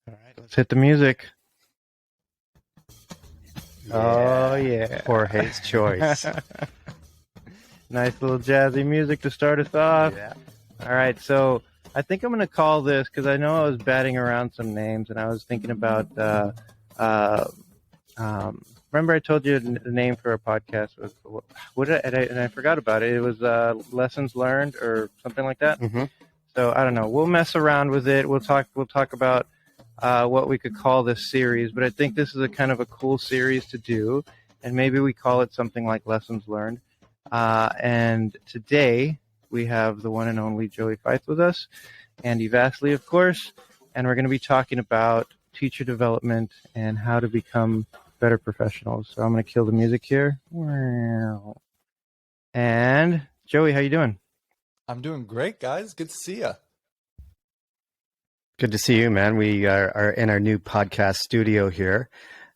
All right, let's hit the music. Yeah. Oh, yeah. Jorge's choice. Nice little jazzy music to start us off. Yeah. All right, so I think I'm going to call this, because I know I was batting around some names, and I was thinking about, remember I told you the name for a podcast was, and I forgot about it. It was Lessons Learned or something like that. Mm-hmm. So I don't know. We'll mess around with it. We'll talk about what we could call this series, but I think this is a kind of a cool series to do, and maybe we call it something like Lessons Learned. And today we have the one and only Joey Feith with us, Andy Vasily, of course, and we're going to be talking about teacher development and how to become better professionals. So I'm going to kill the music here. And Joey, how you doing? I'm doing great, guys. Good to see you. Good to see you, man. We are in our new podcast studio here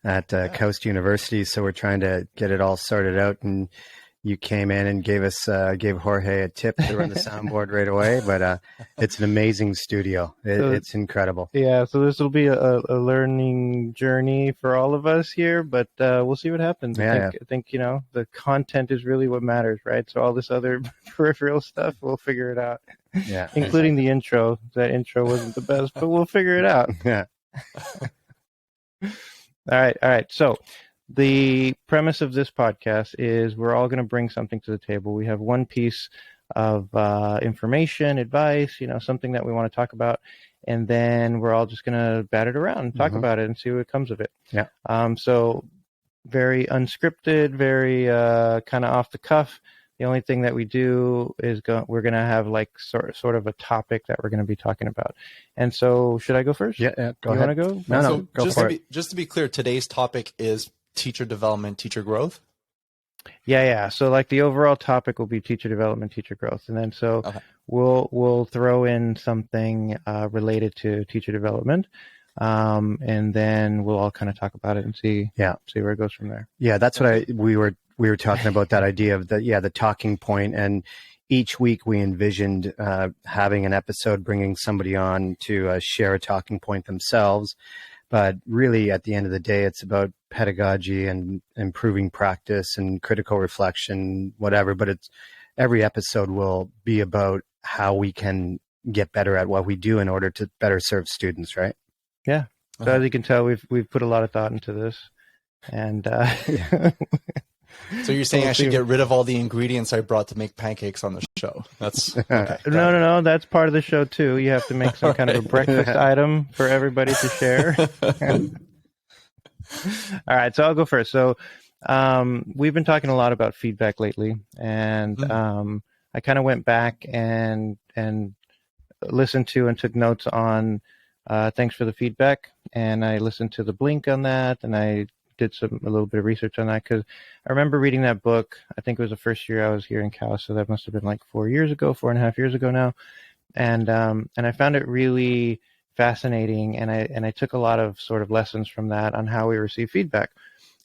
at Coast University, so we're trying to get it all sorted out. And you came in and gave Jorge a tip to run the soundboard right away. But it's an amazing studio. It's incredible. Yeah, so this will be a learning journey for all of us here, but we'll see what happens. I think the content is really what matters, right? So all this other peripheral stuff, we'll figure it out. Yeah, including the intro. That intro wasn't the best, but we'll figure it out. Yeah. All right. So the premise of this podcast is we're all going to bring something to the table. We have one piece of information, advice, something that we want to talk about, and then we're all just going to bat it around and talk about it and see what comes of it. Yeah. So very unscripted, very kind of off the cuff. The only thing that we do is we're going to have like sort of a topic that we're going to be talking about. And so should I go first? Yeah, go ahead. You want to go? No, go for it. Just to be clear, today's topic is teacher development, teacher growth? Yeah. So like the overall topic will be teacher development, teacher growth. And then we'll throw in something related to teacher development. And then we'll all kind of talk about it and see where it goes from there. Yeah, that's what we were talking about, that idea of the talking point. And each week we envisioned having an episode, bringing somebody on to share a talking point themselves. But really, at the end of the day, it's about pedagogy and improving practice and critical reflection, whatever. But every episode will be about how we can get better at what we do in order to better serve students, right? Yeah. So as you can tell, we've put a lot of thought into this, and so you're saying I should get rid of all the ingredients I brought to make pancakes on the show? That's okay. No. That's part of the show too. You have to make some kind of a breakfast item for everybody to share. All right, so I'll go first. So we've been talking a lot about feedback lately, and I kind of went back and listened to and took notes on thanks for the feedback, and I listened to the Blink on that, and I did a little bit of research on that, because I remember reading that book. I think it was the first year I was here in Cal, so that must have been like 4.5 years ago now, and I found it really fascinating, and I took a lot of sort of lessons from that on how we receive feedback,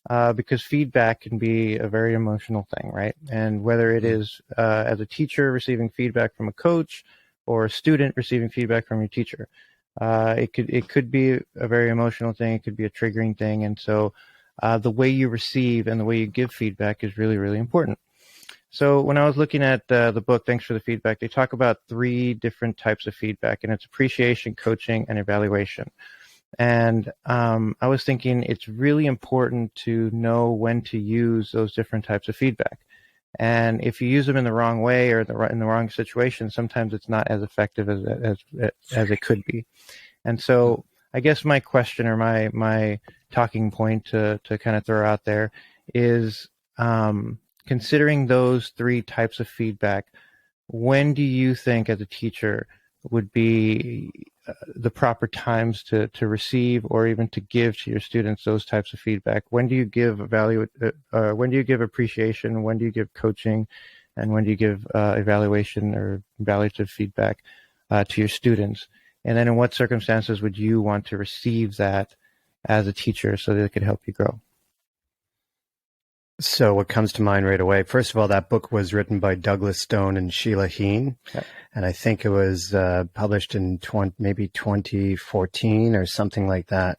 because feedback can be a very emotional thing, right? And whether it is as a teacher receiving feedback from a coach or a student receiving feedback from your teacher, it could be a very emotional thing. It could be a triggering thing, and so the way you receive and the way you give feedback is really, really important. So when I was looking at the book, Thanks for the Feedback, they talk about 3 different types of feedback, and it's appreciation, coaching, and evaluation. And I was thinking it's really important to know when to use those different types of feedback. And if you use them in the wrong way or in the wrong situation, sometimes it's not as effective as it could be. And so I guess my question or my talking point to kind of throw out there is, considering those 3 types of feedback, when do you think as a teacher would be the proper times to receive or even to give to your students those types of feedback? When do you give when do you give appreciation? When do you give coaching? And when do you give evaluation or evaluative feedback to your students? And then in what circumstances would you want to receive that as a teacher so that it could help you grow? So what comes to mind right away? First of all, that book was written by Douglas Stone and Sheila Heen, Yep. and I think it was published in maybe 2014 or something like that.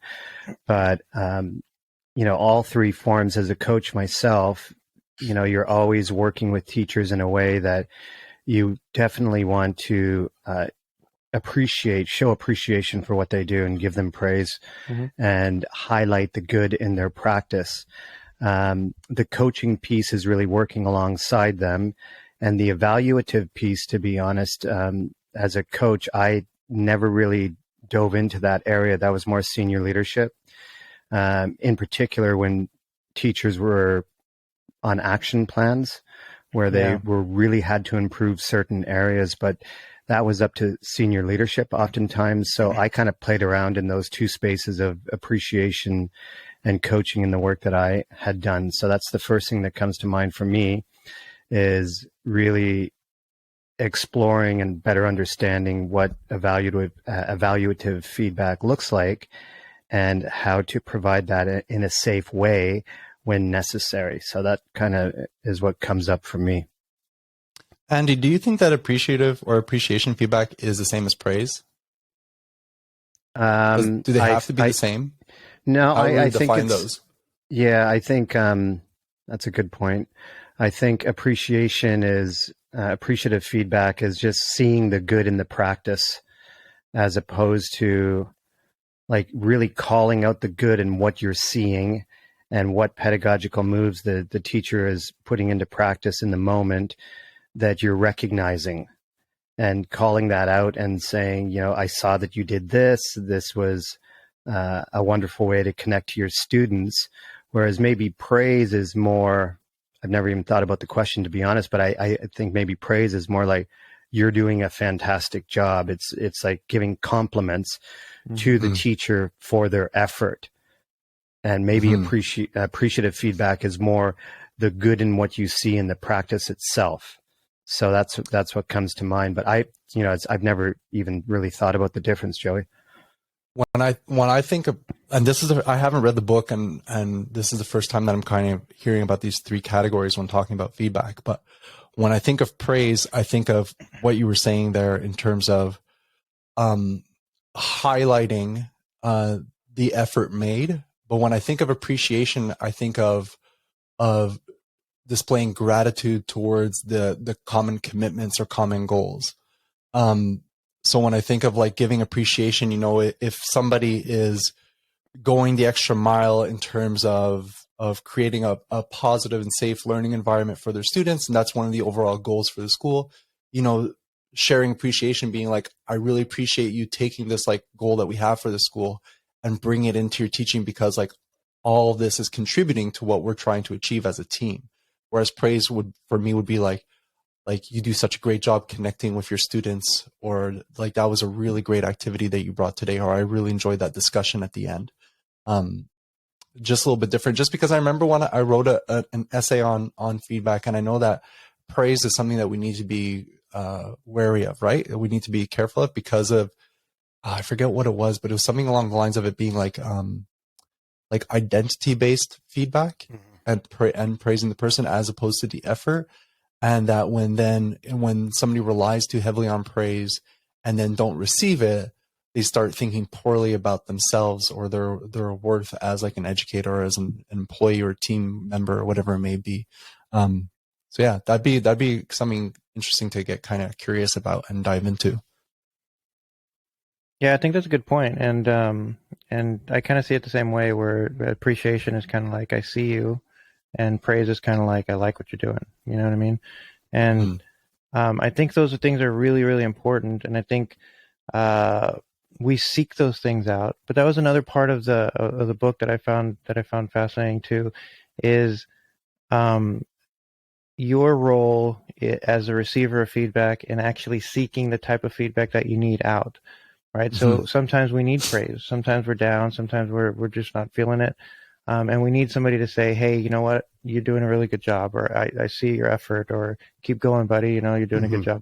But all three forms as a coach myself, you're always working with teachers in a way that you definitely want to show appreciation for what they do and give them praise and highlight the good in their practice. The coaching piece is really working alongside them, and the evaluative piece, to be honest, as a coach, I never really dove into that area. That was more senior leadership. In particular, when teachers were on action plans where they were really had to improve certain areas, but that was up to senior leadership oftentimes. So I kind of played around in those two spaces of appreciation and coaching in the work that I had done. So that's the first thing that comes to mind for me, is really exploring and better understanding what evaluative feedback looks like and how to provide that in a safe way when necessary. So that kind of is what comes up for me. Andy, do you think that appreciative or appreciation feedback is the same as praise? Do they have to be the same? No, How do we I think define those? Yeah, I think that's a good point. I think appreciative feedback is just seeing the good in the practice, as opposed to like really calling out the good in what you're seeing and what pedagogical moves the teacher is putting into practice in the moment that you're recognizing, and calling that out and saying, I saw that you did this. This was a wonderful way to connect to your students. Whereas maybe praise is more, I've never even thought about the question, to be honest, but I think maybe praise is more like, you're doing a fantastic job. It's like giving compliments to the teacher for their effort. And maybe appreciative feedback is more the good in what you see in the practice itself. So that's what comes to mind. But I've never even really thought about the difference, Joey. When I think of, and I haven't read the book, and this is the first time that I'm kind of hearing about these three categories when talking about feedback. But when I think of praise, I think of what you were saying there in terms of highlighting the effort made. But when I think of appreciation, I think of displaying gratitude towards the common commitments or common goals. So when I think of like giving appreciation, if somebody is going the extra mile in terms of creating a positive and safe learning environment for their students, and that's one of the overall goals for the school, sharing appreciation, being like, I really appreciate you taking this like goal that we have for the school and bring it into your teaching, because like all of this is contributing to what we're trying to achieve as a team. Whereas praise would be like you do such a great job connecting with your students, or like that was a really great activity that you brought today, or I really enjoyed that discussion at the end. Just a little bit different, just because I remember when I wrote an essay on feedback, and I know that praise is something that we need to be wary of, right? We need to be careful of, because of I forget what it was, but it was something along the lines of it being like identity-based feedback and praising the person as opposed to the effort. And that when somebody relies too heavily on praise and then don't receive it, they start thinking poorly about themselves or their worth as like an educator or as an employee or team member or whatever it may be. So yeah, that'd be something interesting to get kind of curious about and dive into. Yeah, I think that's a good point, and I kind of see it the same way, where appreciation is kind of like, I see you, and praise is kind of like, I like what you're doing. You know what I mean? And I think those things are really, really important, and I think we seek those things out. But that was another part of the book that I found fascinating too, is your role as a receiver of feedback and actually seeking the type of feedback that you need out. Right. So sometimes we need praise. Sometimes we're down. Sometimes we're just not feeling it. And we need somebody to say, hey, you know what? You're doing a really good job, or I see your effort, or keep going, buddy. You're doing a good job.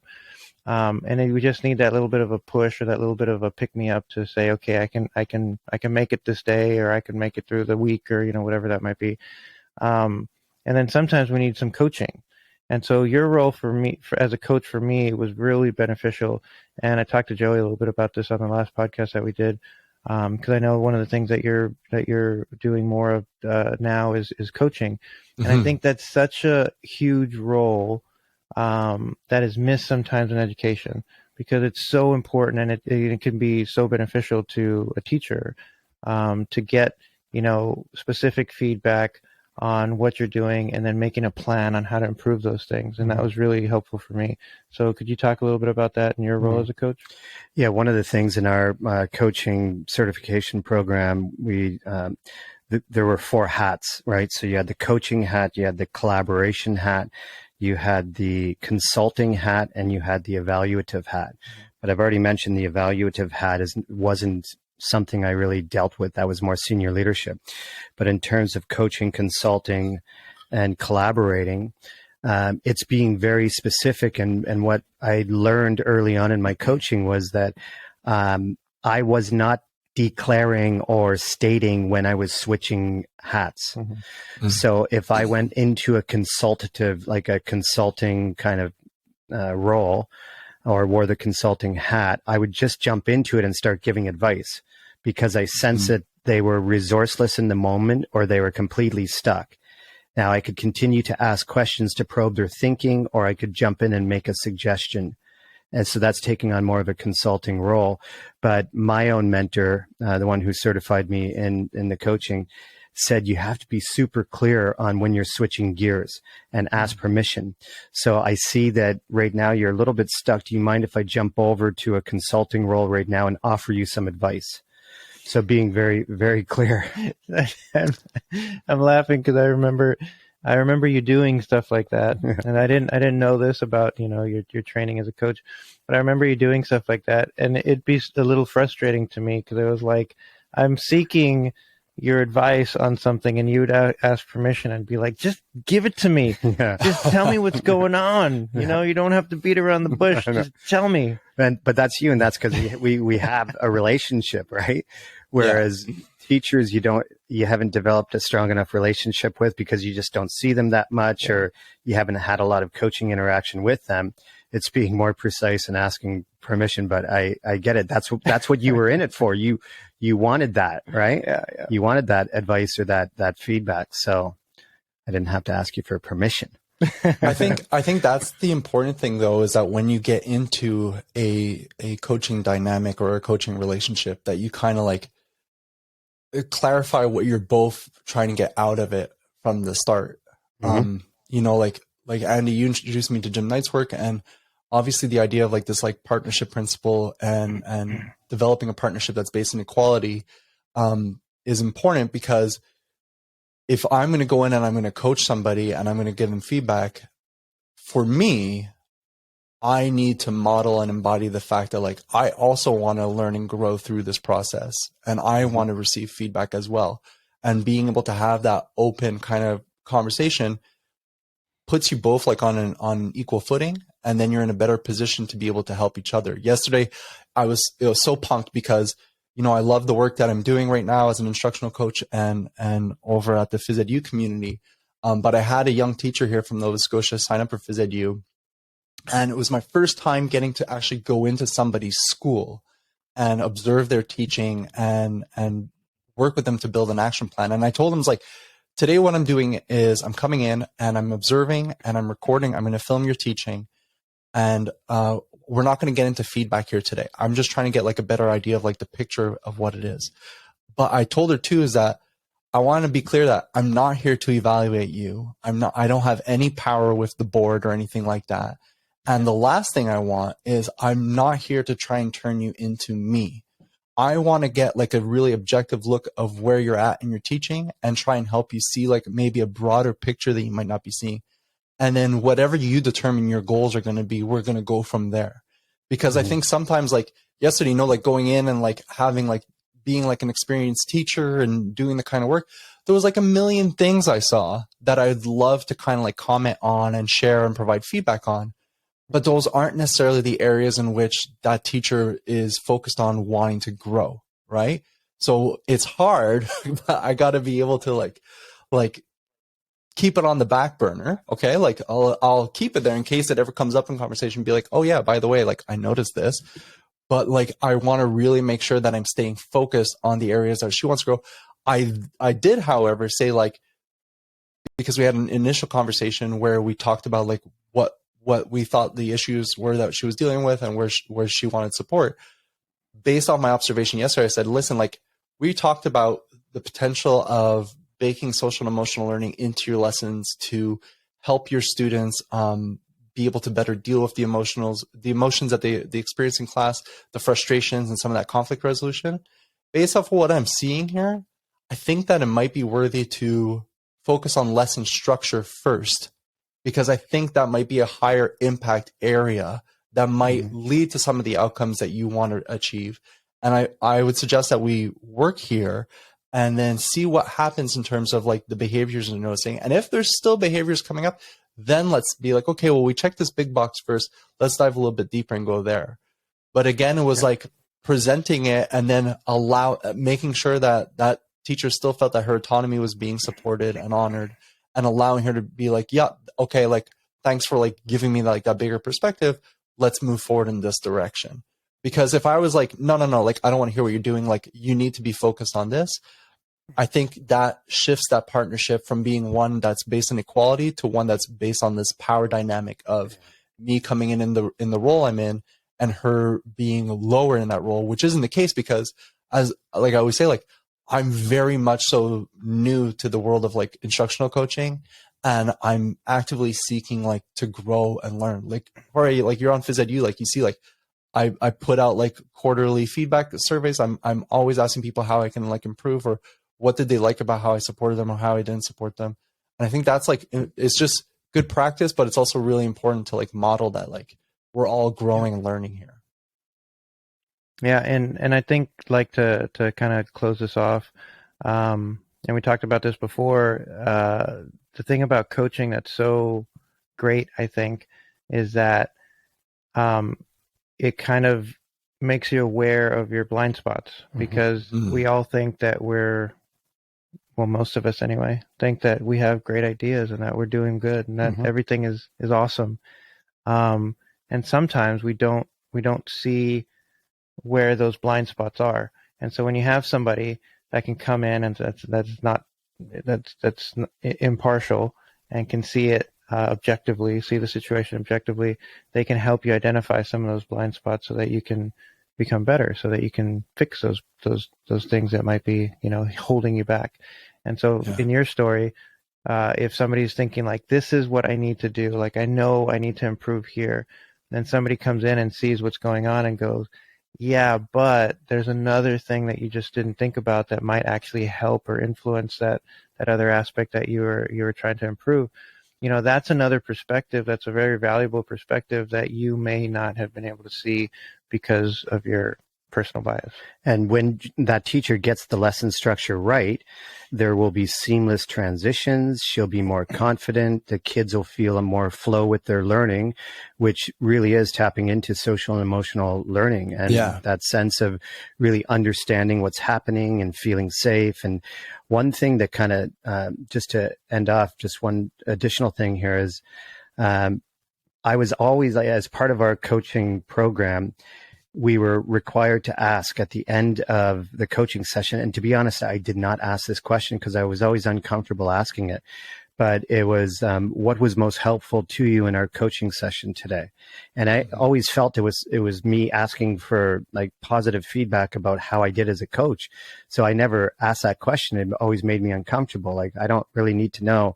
And then we just need that little bit of a push, or that little bit of a pick me up to say, okay, I can make it this day, or I can make it through the week, or, whatever that might be. and then sometimes we need some coaching. And so your role for me, as a coach for me, was really beneficial. And I talked to Joey a little bit about this on the last podcast that we did, because I know one of the things that you're doing more of now is coaching, and I think that's such a huge role that is missed sometimes in education, because it's so important, and it can be so beneficial to a teacher to get specific feedback on what you're doing, and then making a plan on how to improve those things. And that was really helpful for me. So could you talk a little bit about that in your role as a coach? Yeah, one of the things in our coaching certification program, there were 4 hats, right? So you had the coaching hat, you had the collaboration hat, you had the consulting hat, and you had the evaluative hat. But I've already mentioned the evaluative hat wasn't something I really dealt with. That was more senior leadership. But in terms of coaching, consulting, and collaborating, it's being very specific. And what I learned early on in my coaching was that I was not declaring or stating when I was switching hats. So if I went into a consultative, like a consulting kind of role, or wore the consulting hat, I would just jump into it and start giving advice, because I sensed that they were resourceless in the moment, or they were completely stuck. Now I could continue to ask questions to probe their thinking, or I could jump in and make a suggestion. And so that's taking on more of a consulting role. But my own mentor, the one who certified me in the coaching, said you have to be super clear on when you're switching gears and ask permission. So I see that right now you're a little bit stuck. Do you mind if I jump over to a consulting role right now and offer you some advice? So being very, very clear. I'm laughing because I remember you doing stuff like that, and I didn't know this about your training as a coach, but I remember you doing stuff like that, and it'd be a little frustrating to me, because it was like, I'm seeking your advice on something, and you'd ask permission and be like, just give it to me. Yeah. Just tell me what's going on. You don't have to beat around the bush. Just tell me. But that's you, and that's because we have a relationship, right? Whereas teachers, you haven't developed a strong enough relationship with, because you just don't see them that much, or you haven't had a lot of coaching interaction with them. It's being more precise and asking permission. But I get it. That's what you were in it for. You wanted that, right? Yeah. You wanted that advice or that feedback. So I didn't have to ask you for permission. I think that's the important thing, though, is that when you get into a coaching dynamic or a coaching relationship, that you kind of like clarify what you're both trying to get out of it from the start. Like Andy, you introduced me to Jim Knight's work, and obviously the idea of like this like partnership principle and developing a partnership that's based in equality is important, because if I'm going to go in and I'm going to coach somebody and I'm going to give them feedback, for me, I need to model and embody the fact that like I also want to learn and grow through this process, and I want to receive feedback as well. And being able to have that open kind of conversation puts you both like on equal footing, and then you're in a better position to be able to help each other. Yesterday, it was so pumped because I love the work that I'm doing right now as an instructional coach and over at the PhysEdu community. But I had a young teacher here from Nova Scotia sign up for PhysEdu, and it was my first time getting to actually go into somebody's school and observe their teaching and work with them to build an action plan. And I told them, like, today what I'm doing is I'm coming in and I'm observing and I'm recording. I'm going to film your teaching, and we're not going to get into feedback here today. I'm just trying to get like a better idea of like the picture of what it is. But I told her too is that I want to be clear that I'm not here to evaluate you. I don't have any power with the board or anything like that. And the last thing I want is I'm not here to try and turn you into me. I want to get like a really objective look of where you're at in your teaching and try and help you see like maybe a broader picture that you might not be seeing. And then whatever you determine your goals are going to be, we're going to go from there. Because I think sometimes like yesterday, like going in and like having like being like an experienced teacher and doing the kind of work, there was like a million things I saw that I'd love to kind of like comment on and share and provide feedback on. But those aren't necessarily the areas in which that teacher is focused on wanting to grow, right? So it's hard, but I got to be able to like keep it on the back burner. Okay. Like I'll keep it there in case it ever comes up in conversation, be like, oh yeah, by the way, like I noticed this, but like, I want to really make sure that I'm staying focused on the areas that she wants to grow. I did, however, say like, because we had an initial conversation where we talked about like what we thought the issues were that she was dealing with and where she wanted support. Based on my observation yesterday, I said, listen, like we talked about the potential of baking social and emotional learning into your lessons to help your students be able to better deal with the emotions that they experience in class, the frustrations and some of that conflict resolution. Based off of what I'm seeing here, I think that it might be worthy to focus on lesson structure first, because I think that might be a higher impact area that might lead to some of the outcomes that you want to achieve. And I would suggest that we work here and then see what happens in terms of like the behaviors you're noticing. And if there's still behaviors coming up, then let's be like, okay, well, we checked this big box first. Let's dive a little bit deeper and go there. But again, it was like presenting it and then making sure that that teacher still felt that her autonomy was being supported and honored, and allowing her to be like, yeah, okay, like, thanks for like giving me like that bigger perspective. Let's move forward in this direction. Because if I was like, no, like, I don't want to hear what you're doing. Like, you need to be focused on this. I think that shifts that partnership from being one that's based on equality to one that's based on this power dynamic of me coming in the role I'm in and her being lower in that role, which isn't the case, because as like I always say, like, I'm very much so new to the world of like instructional coaching, and I'm actively seeking like to grow and learn. Like, Jorge, like you're on PhysEdu, like you see, like I put out like quarterly feedback surveys. I'm always asking people how I can like improve, or what did they like about how I supported them or how I didn't support them. And I think that's like, it's just good practice, but it's also really important to like model that, like, we're all growing and learning here. Yeah, and I think like to kind of close this off, and we talked about this before. The thing about coaching that's so great, I think, is that it kind of makes you aware of your blind spots, because we all think that well, most of us anyway, think that we have great ideas and that we're doing good and that everything is awesome. And sometimes we don't see where those blind spots are. And so when you have somebody that can come in and that's impartial and can see it objectively, see the situation objectively, they can help you identify some of those blind spots so that you can become better, so that you can fix those things that might be, holding you back. And so in your story, if somebody's thinking like, this is what I need to do, like, I know I need to improve here, then somebody comes in and sees what's going on and goes, yeah, but there's another thing that you just didn't think about that might actually help or influence that other aspect that you were trying to improve. That's another perspective. That's a very valuable perspective that you may not have been able to see because of your personal bias. And when that teacher gets the lesson structure right, there will be seamless transitions. She'll be more confident. The kids will feel a more flow with their learning, which really is tapping into social and emotional learning, and that sense of really understanding what's happening and feeling safe. And one thing that kind of, just to end off, just one additional thing here is, I was always, as part of our coaching program, we were required to ask at the end of the coaching session. And to be honest, I did not ask this question because I was always uncomfortable asking it. But it was, what was most helpful to you in our coaching session today? And I always felt it was me asking for like positive feedback about how I did as a coach. So I never asked that question. It always made me uncomfortable. Like, I don't really need to know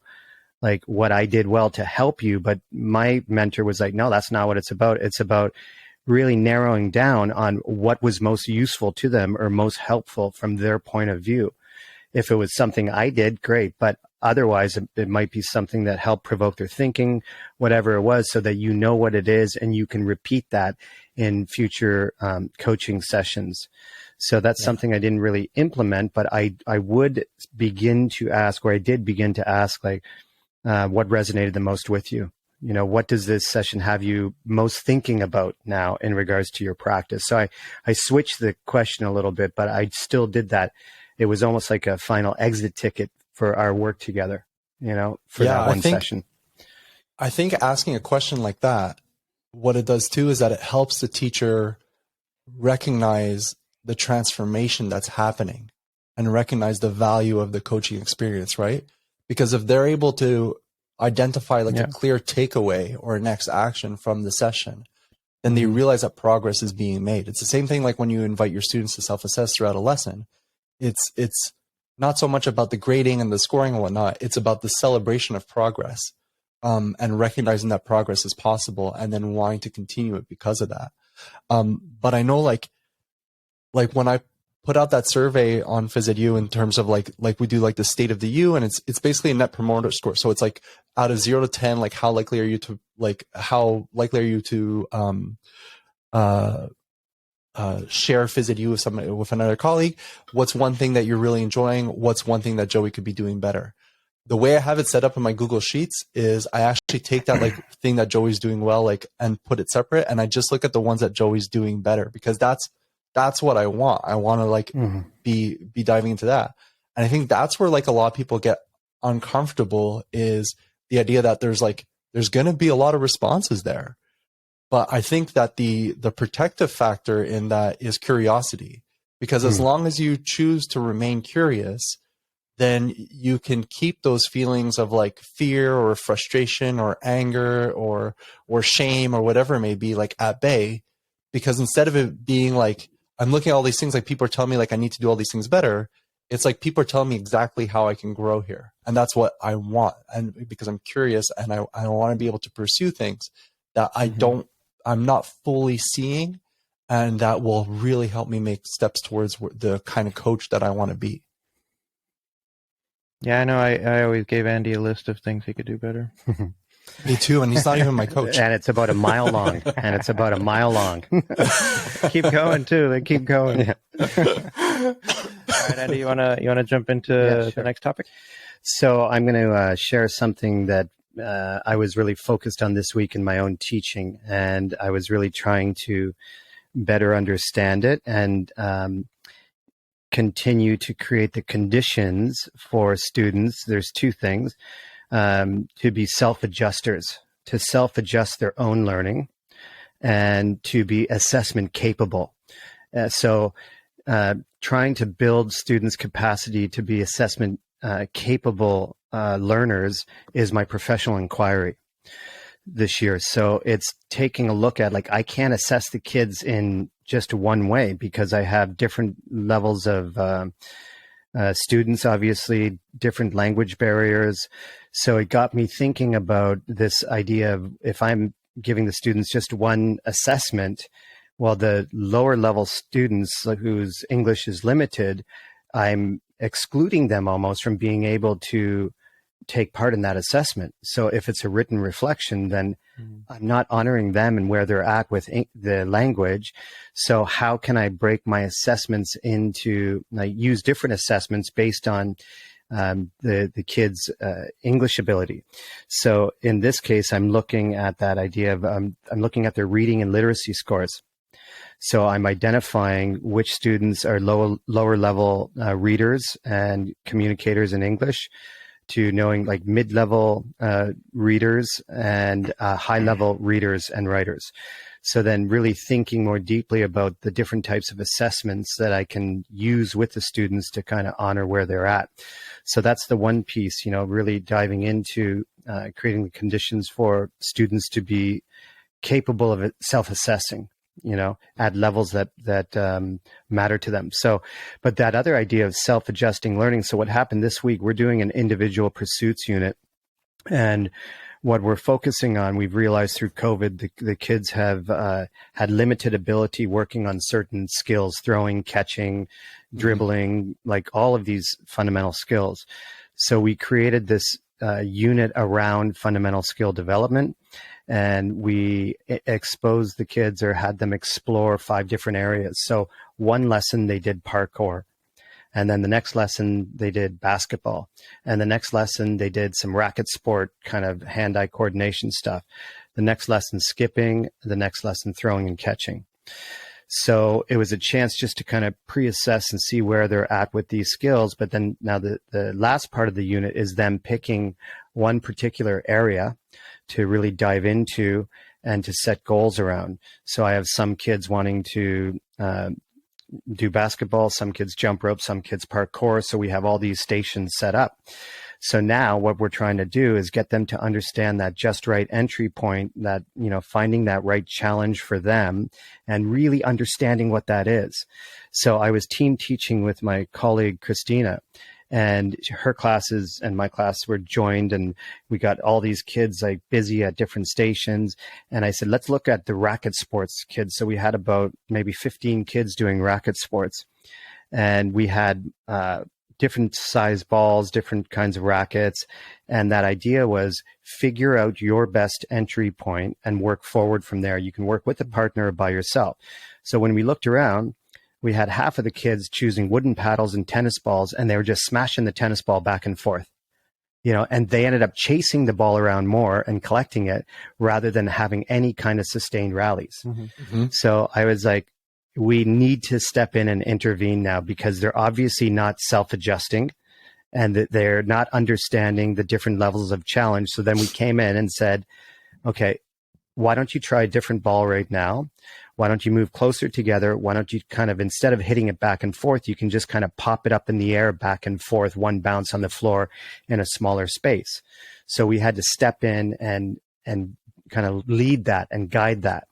like what I did well to help you. But my mentor was like, no, that's not what it's about. It's about really narrowing down on what was most useful to them or most helpful from their point of view. If it was something I did, great. But otherwise, it might be something that helped provoke their thinking, whatever it was, so that you know what it is and you can repeat that in future coaching sessions. So that's something I didn't really implement, but I would begin to ask, or I did begin to ask, like, what resonated the most with you? What does this session have you most thinking about now in regards to your practice? So I switched the question a little bit, but I still did that. It was almost like a final exit ticket for our work together. for that one session. I think asking a question like that, what it does too is that it helps the teacher recognize the transformation that's happening and recognize the value of the coaching experience, right? Because if they're able to identify like a clear takeaway or a next action from the session, then they realize that progress is being made. It's the same thing like when you invite your students to self-assess throughout a lesson. It's not so much about the grading and the scoring and whatnot. It's about the celebration of progress, and recognizing that progress is possible and then wanting to continue it because of that. But I know like when I put out that survey on PhysEdu in terms of like we do like the state of the U, and it's basically a net promoter score. So it's like out of 0 to 10, like how likely are you to share PhysEdu with another colleague? What's one thing that you're really enjoying? What's one thing that Joey could be doing better? The way I have it set up in my Google Sheets is I actually take that like thing that Joey's doing well, like, and put it separate, and I just look at the ones that Joey's doing better, because that's what I want. I want to like be diving into that. And I think that's where like a lot of people get uncomfortable, is the idea that there's going to be a lot of responses there. But I think that the protective factor in that is curiosity, because as long as you choose to remain curious, then you can keep those feelings of like fear or frustration or anger or shame or whatever it may be like at bay. Because instead of it being like, I'm looking at all these things, like people are telling me like I need to do all these things better, it's like people are telling me exactly how I can grow here. And that's what I want. And because I'm curious and I want to be able to pursue things that I'm not fully seeing, and that will really help me make steps towards the kind of coach that I want to be. Yeah, I know. I always gave Andy a list of things he could do better. Me too, and he's not even my coach. And it's about a mile long. Keep going too. They keep going. Yeah. All right, Andy, you wanna jump into the next topic? So I'm going to share something that I was really focused on this week in my own teaching, and I was really trying to better understand it and continue to create the conditions for students. There's two things. To be self-adjusters, to self-adjust their own learning, and to be assessment capable. So trying to build students' capacity to be assessment capable learners is my professional inquiry this year. So it's taking a look at, like, I can't assess the kids in just one way because I have different levels of students, obviously, different language barriers. So it got me thinking about this idea of, if I'm giving the students just one assessment, well, the lower level students whose English is limited, I'm excluding them almost from being able to take part in that assessment. So if it's a written reflection, then I'm not honoring them and where they're at with the language. So how can I break my assessments into, use different assessments based on the kids' English ability? So in this case, I'm looking at that idea of, I'm looking at their reading and literacy scores. So I'm identifying which students are lower level readers and communicators in English, to knowing like mid-level readers and high-level readers and writers. So then really thinking more deeply about the different types of assessments that I can use with the students to kind of honor where they're at. So that's the one piece, really diving into creating the conditions for students to be capable of self-assessing, at levels that matter to them. So, but that other idea of self-adjusting learning. So what happened this week, we're doing an individual pursuits unit, and what we're focusing on, we've realized through COVID, the kids have had limited ability working on certain skills, throwing, catching, dribbling, like all of these fundamental skills. So we created this unit around fundamental skill development, and we exposed the kids, or had them explore 5 different areas. So one lesson they did parkour, and then the next lesson they did basketball, and the next lesson they did some racket sport, kind of hand-eye coordination stuff. The next lesson skipping, the next lesson throwing and catching. So it was a chance just to kind of pre-assess and see where they're at with these skills. But then now the last part of the unit is them picking one particular area to really dive into and to set goals around. So I have some kids wanting to do basketball, some kids jump rope, some kids parkour. So we have all these stations set up. So now what we're trying to do is get them to understand that just right entry point, that, finding that right challenge for them and really understanding what that is. So I was team teaching with my colleague, Christina, and her classes and my class were joined, and we got all these kids like busy at different stations. And I said, let's look at the racket sports kids. So we had about maybe 15 kids doing racket sports, and we had, different size balls, different kinds of rackets. And that idea was figure out your best entry point and work forward from there. You can work with a partner or by yourself. So when we looked around, we had half of the kids choosing wooden paddles and tennis balls, and they were just smashing the tennis ball back and forth, and they ended up chasing the ball around more and collecting it rather than having any kind of sustained rallies. Mm-hmm. So I was like, we need to step in and intervene now, because they're obviously not self-adjusting and that they're not understanding the different levels of challenge. So then we came in and said, okay, why don't you try a different ball right now? Why don't you move closer together? Why don't you kind of, instead of hitting it back and forth, you can just kind of pop it up in the air, back and forth, one bounce on the floor in a smaller space. So we had to step in and kind of lead that and guide that.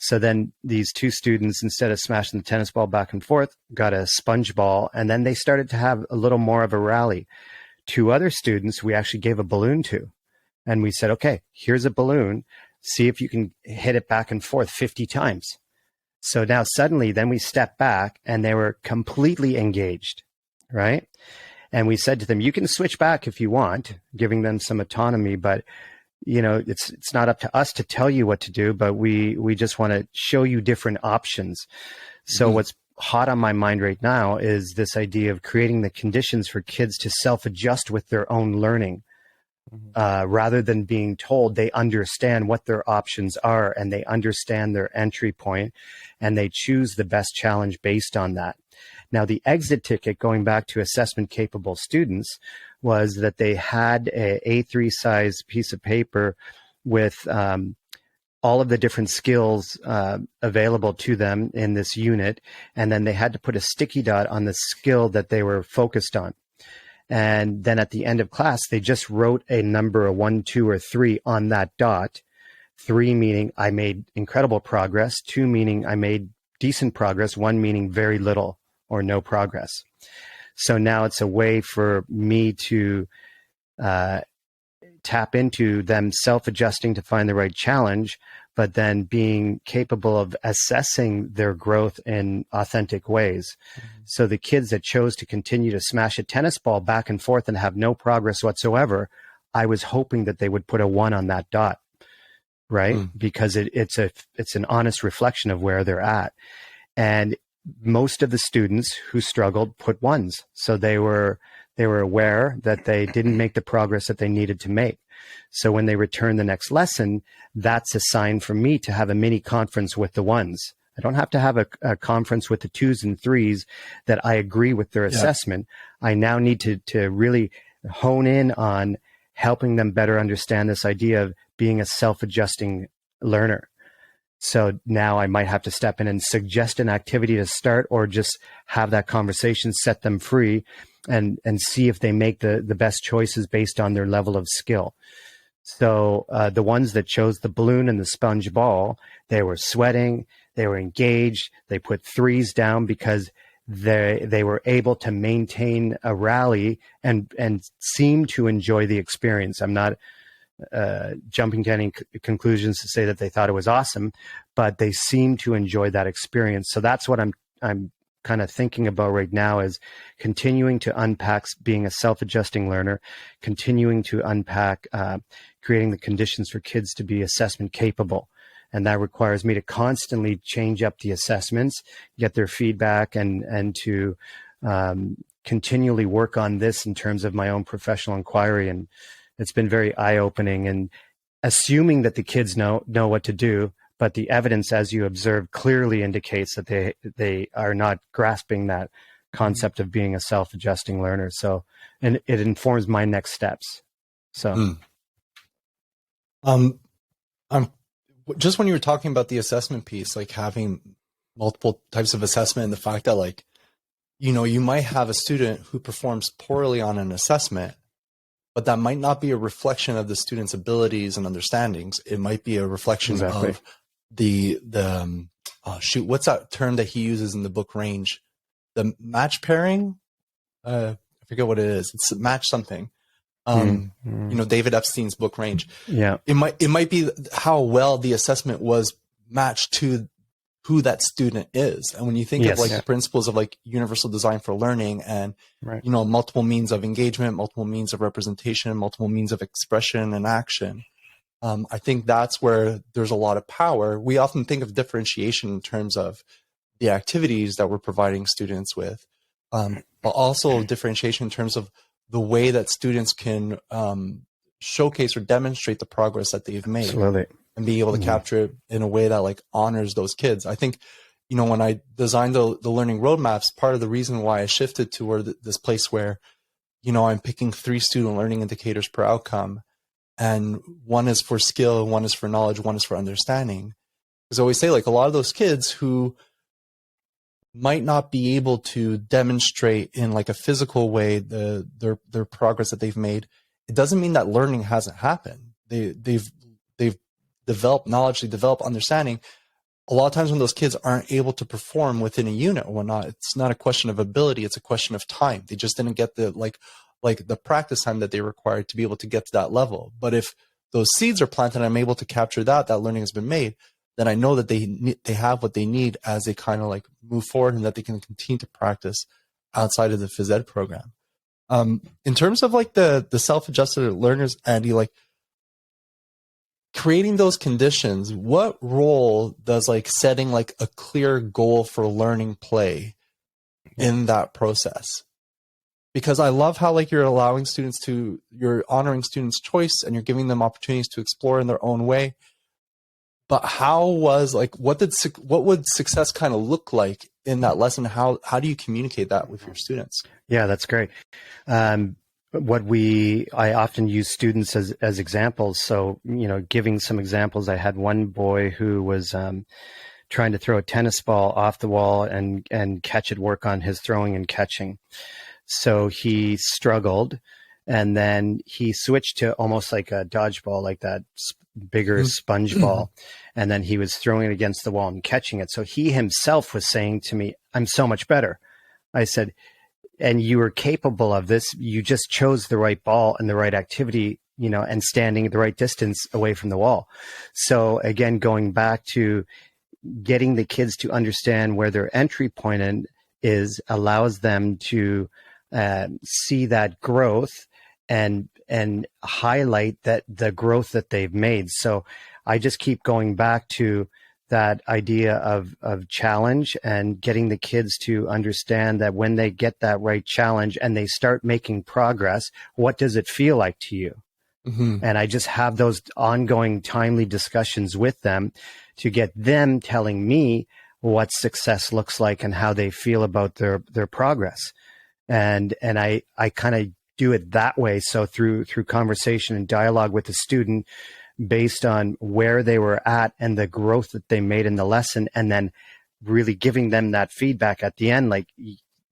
So then these two students, instead of smashing the tennis ball back and forth, got a sponge ball, and then they started to have a little more of a rally. Two other students we actually gave a balloon to, and we said, okay, here's a balloon. See if you can hit it back and forth 50 times. So now suddenly then we stepped back and they were completely engaged, right? And we said to them, you can switch back if you want, giving them some autonomy, but it's not up to us to tell you what to do, but we just want to show you different options. So what's hot on my mind right now is this idea of creating the conditions for kids to self-adjust with their own learning, rather than being told. They understand what their options are and they understand their entry point, and they choose the best challenge based on that. Now, the exit ticket, going back to assessment capable students, was that they had a A3 size piece of paper with all of the different skills available to them in this unit. And then they had to put a sticky dot on the skill that they were focused on. And then at the end of class, they just wrote a number, a 1, 2, or 3 on that dot. 3 meaning I made incredible progress. 2 meaning I made decent progress. 1 meaning very little or no progress. So now it's a way for me to tap into them self-adjusting to find the right challenge, but then being capable of assessing their growth in authentic ways. So the kids that chose to continue to smash a tennis ball back and forth and have no progress whatsoever, I was hoping that they would put a 1 on that dot, right? Because it's an honest reflection of where they're at. And most of the students who struggled put 1s. So they were aware that they didn't make the progress that they needed to make. So when they return the next lesson, that's a sign for me to have a mini conference with the 1s. I don't have to have a conference with the 2s and 3s that I agree with their assessment. I now need to really hone in on helping them better understand this idea of being a self-adjusting learner. So now I might have to step in and suggest an activity to start, or just have that conversation, set them free, and see if they make the best choices based on their level of skill. So the ones that chose the balloon and the sponge ball, they were sweating, they were engaged, they put 3s down because they were able to maintain a rally and seem to enjoy the experience. I'm not jumping to any conclusions to say that they thought it was awesome, but they seem to enjoy that experience. So that's what I'm kind of thinking about right now, is continuing to unpack being a self-adjusting learner, continuing to unpack creating the conditions for kids to be assessment capable. And that requires me to constantly change up the assessments, get their feedback, and to continually work on this in terms of my own professional inquiry. And it's been very eye-opening, and assuming that the kids know what to do, but the evidence, as you observed, clearly indicates that they are not grasping that concept of being a self-adjusting learner. So, and it informs my next steps. So, I'm just when you were talking about the assessment piece, like having multiple types of assessment, and the fact that, like, you know, you might have a student who performs poorly on an assessment, but that might not be a reflection of the student's abilities and understandings. It might be a reflection of the what's that term that he uses in the book Range? The match pairing? I forget what it is. It's match something. You know, David Epstein's book Range. Yeah. It might be how well the assessment was matched to who that student is. And when you think of like the principles of like universal design for learning and, you know, multiple means of engagement, multiple means of representation, multiple means of expression and action, I think that's where there's a lot of power. We often think of differentiation in terms of the activities that we're providing students with, but also differentiation in terms of the way that students can showcase or demonstrate the progress that they've made. Absolutely. And be able to capture it in a way that like honors those kids. I think, you know, when I designed the learning roadmaps, part of the reason why I shifted toward this place where, you know, I'm picking 3 student learning indicators per outcome, and one is for skill, one is for knowledge, one is for understanding. Because I always say, like, a lot of those kids who might not be able to demonstrate in like a physical way their progress that they've made, it doesn't mean that learning hasn't happened. They've develop knowledge, they develop understanding. A lot of times when those kids aren't able to perform within a unit or whatnot, it's not a question of ability, it's a question of time. They just didn't get the like the practice time that they required to be able to get to that level. But if those seeds are planted and I'm able to capture that learning has been made, then I know that they have what they need as they kind of like move forward, and that they can continue to practice outside of the phys ed program. In terms of like the self-adjusted learners, Andy, like, creating those conditions, what role does like setting like a clear goal for learning play in that process? Because I love how like you're honoring students' choice and you're giving them opportunities to explore in their own way. But how was like, what would success kind of look like in that lesson? How do you communicate that with your students? Yeah, that's great. I often use students as examples. So, you know, giving some examples, I had one boy who was trying to throw a tennis ball off the wall and catch it, work on his throwing and catching. So he struggled, and then he switched to almost like a dodgeball, like that bigger sponge ball. And then he was throwing it against the wall and catching it. So he himself was saying to me, "I'm so much better." I said, "And you were capable of this. You just chose the right ball and the right activity, you know, and standing at the right distance away from the wall." So again, going back to getting the kids to understand where their entry point is allows them to see that growth and highlight that the growth that they've made. So I just keep going back to that idea of challenge and getting the kids to understand that when they get that right challenge and they start making progress, what does it feel like to you? And I just have those ongoing timely discussions with them to get them telling me what success looks like and how they feel about their progress. And I kind of do it that way. So through conversation and dialogue with the student, based on where they were at and the growth that they made in the lesson, and then really giving them that feedback at the end, like,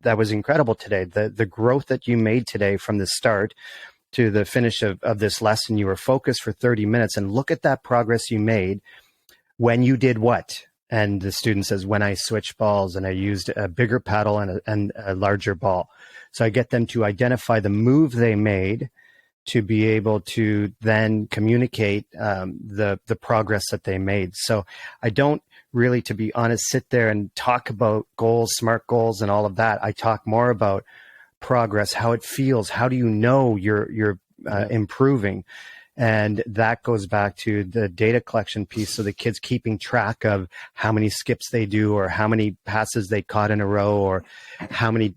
that was incredible today. The growth that you made today from the start to the finish of this lesson, you were focused for 30 minutes, and look at that progress you made when you did what? And the student says, when I switched balls and I used a bigger paddle and a larger ball. So I get them to identify the move they made to be able to then communicate the progress that they made. So I don't really, to be honest, sit there and talk about goals, SMART goals, and all of that. I talk more about progress, how it feels. How do you know you're improving? And that goes back to the data collection piece. So the kids keeping track of how many skips they do, or how many passes they caught in a row, or how many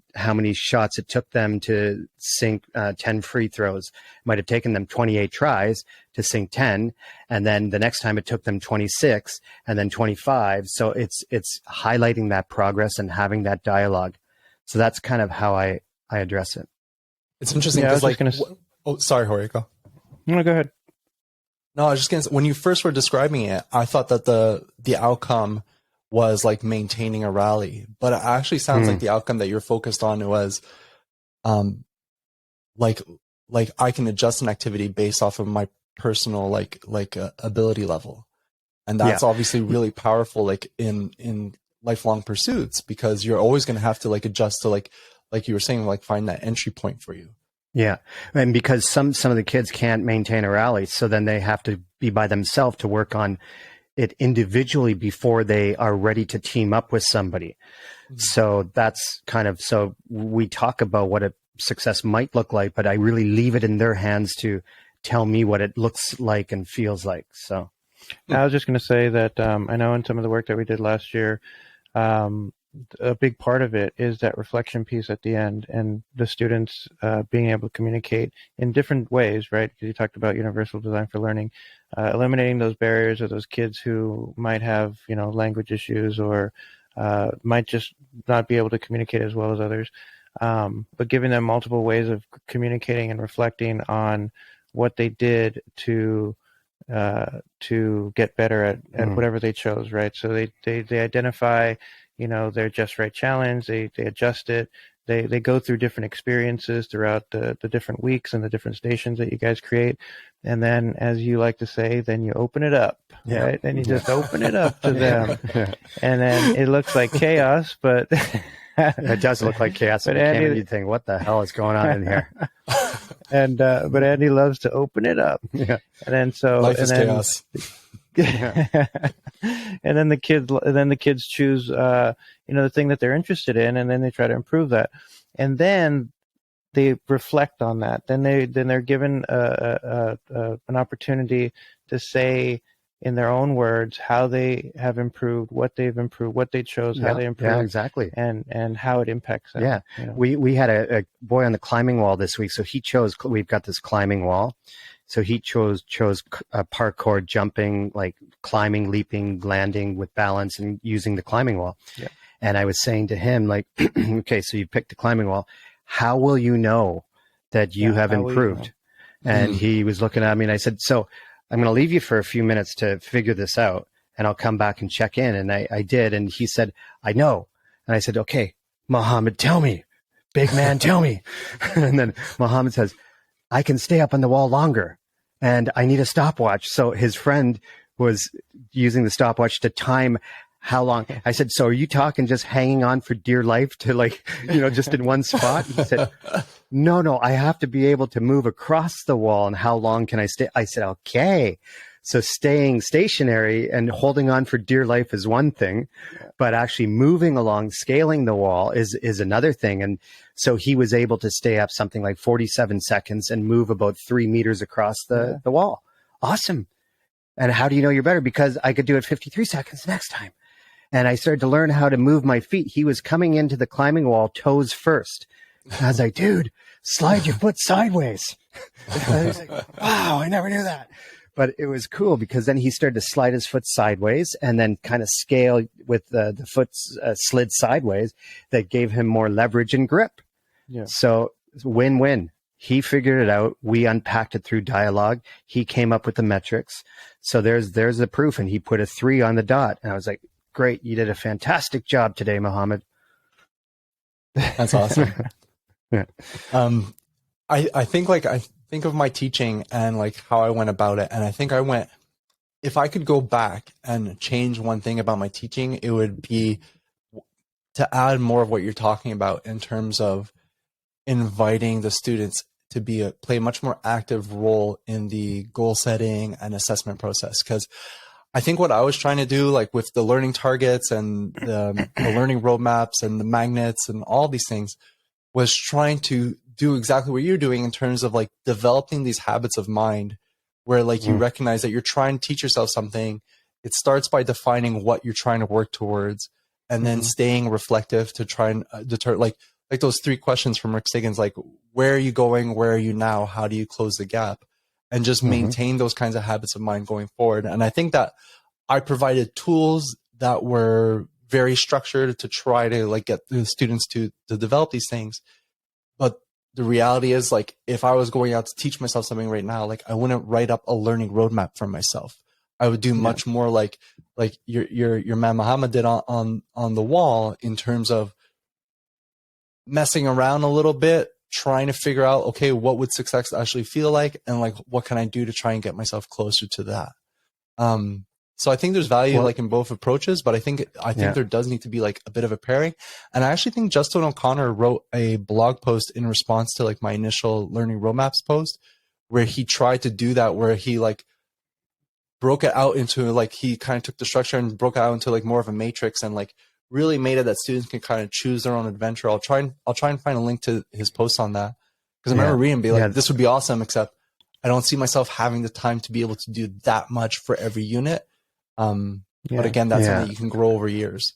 shots it took them to sink 10 free throws. Might have taken them 28 tries to sink 10. And then the next time it took them 26 and then 25. So it's highlighting that progress and having that dialogue. So that's kind of how I address it. It's interesting because oh, sorry, Jorge, go. No, go ahead. No, I was just going to say, when you first were describing it, I thought that the outcome was like maintaining a rally, but it actually sounds like the outcome that you're focused on was, like I can adjust an activity based off of my personal ability level, and that's obviously really powerful, like in lifelong pursuits, because you're always going to have to like adjust to like you were saying, like find that entry point for you. Yeah. And because some of the kids can't maintain a rally, so then they have to be by themselves to work on it individually before they are ready to team up with somebody. So that's kind of, so we talk about what a success might look like, but I really leave it in their hands to tell me what it looks like and feels like. So I was just going to say that I know in some of the work that we did last year, a big part of it is that reflection piece at the end, and the students being able to communicate in different ways, right? Because you talked about universal design for learning, eliminating those barriers of those kids who might have, language issues, or might just not be able to communicate as well as others, but giving them multiple ways of communicating and reflecting on what they did to get better at whatever they chose, right? So they identify, their just right challenge, they adjust it, they go through different experiences throughout the different weeks and the different stations that you guys create. And then, as you like to say, then you open it up, right? And you just open it up to them. And then it looks like chaos, but it does look like chaos. But Andy, you'd think, what the hell is going on in here? But Andy loves to open it up. Yeah. And then life is chaos. And then the kids choose the thing that they're interested in, and then they try to improve that, and then they reflect on that. Then they're given an opportunity to say in their own words how they have improved, what they've improved, what they chose, how they improved, exactly, and how it impacts them. Yeah, we had a boy on the climbing wall this week, so he chose. We've got this climbing wall. So he chose parkour, jumping, like climbing, leaping, landing with balance, and using the climbing wall. Yeah. And I was saying to him, like, okay, so you picked the climbing wall. How will you know that you have improved? And he was looking at me, and I said, so I'm going to leave you for a few minutes to figure this out, and I'll come back and check in. And I did. And he said, I know. And I said, okay, Mohammed, tell me. Big man, tell me. And then Mohammed says, I can stay up on the wall longer, and I need a stopwatch. So his friend was using the stopwatch to time how long. I said, so are you talking just hanging on for dear life to just in one spot? He said, no, I have to be able to move across the wall, and how long can I stay? I said, okay. So staying stationary and holding on for dear life is one thing, but actually moving along, scaling the wall is another thing. And so he was able to stay up something like 47 seconds and move about 3 meters across the wall. Awesome. And how do you know you're better? Because I could do it 53 seconds next time. And I started to learn how to move my feet. He was coming into the climbing wall toes first. And I was like, dude, slide your foot sideways. And I was like, wow, I never knew that. But it was cool because then he started to slide his foot sideways and then kind of scale with the foot slid sideways. That gave him more leverage and grip. Yeah. So win-win. He figured it out. We unpacked it through dialogue. He came up with the metrics. So there's the proof, and he put a 3 on the dot. And I was like, great. You did a fantastic job today, Mohammed. That's awesome. Yeah. I think of my teaching and like how I went about it. And I think if I could go back and change one thing about my teaching, it would be to add more of what you're talking about in terms of inviting the students to play a much more active role in the goal setting and assessment process. Because I think what I was trying to do, like with the learning targets and the learning roadmaps and the magnets and all these things, was trying to do exactly what you're doing in terms of like developing these habits of mind where like you recognize that you're trying to teach yourself something. It starts by defining what you're trying to work towards, and then staying reflective to try and deter, like those 3 questions from Rick Siggins, like, where are you going? Where are you now? How do you close the gap? And just maintain those kinds of habits of mind going forward. And I think that I provided tools that were very structured to try to like get the students to develop these things. But the reality is, like, if I was going out to teach myself something right now, like, I wouldn't write up a learning roadmap for myself. I would do much more like your man Muhammad did on the wall, in terms of messing around a little bit, trying to figure out, okay, what would success actually feel like, and like, what can I do to try and get myself closer to that? So I think there's value like in both approaches, but I think there does need to be like a bit of a pairing. And I actually think Justin O'Connor wrote a blog post in response to like my initial learning roadmaps post, where he tried to do that, where he like broke it out into like, he kind of took the structure and broke it out into like more of a matrix, and like really made it that students can kind of choose their own adventure. I'll try and find a link to his post on that, because I remember reading and be like, this would be awesome, except I don't see myself having the time to be able to do that much for every unit. But again, that's something you can grow over years.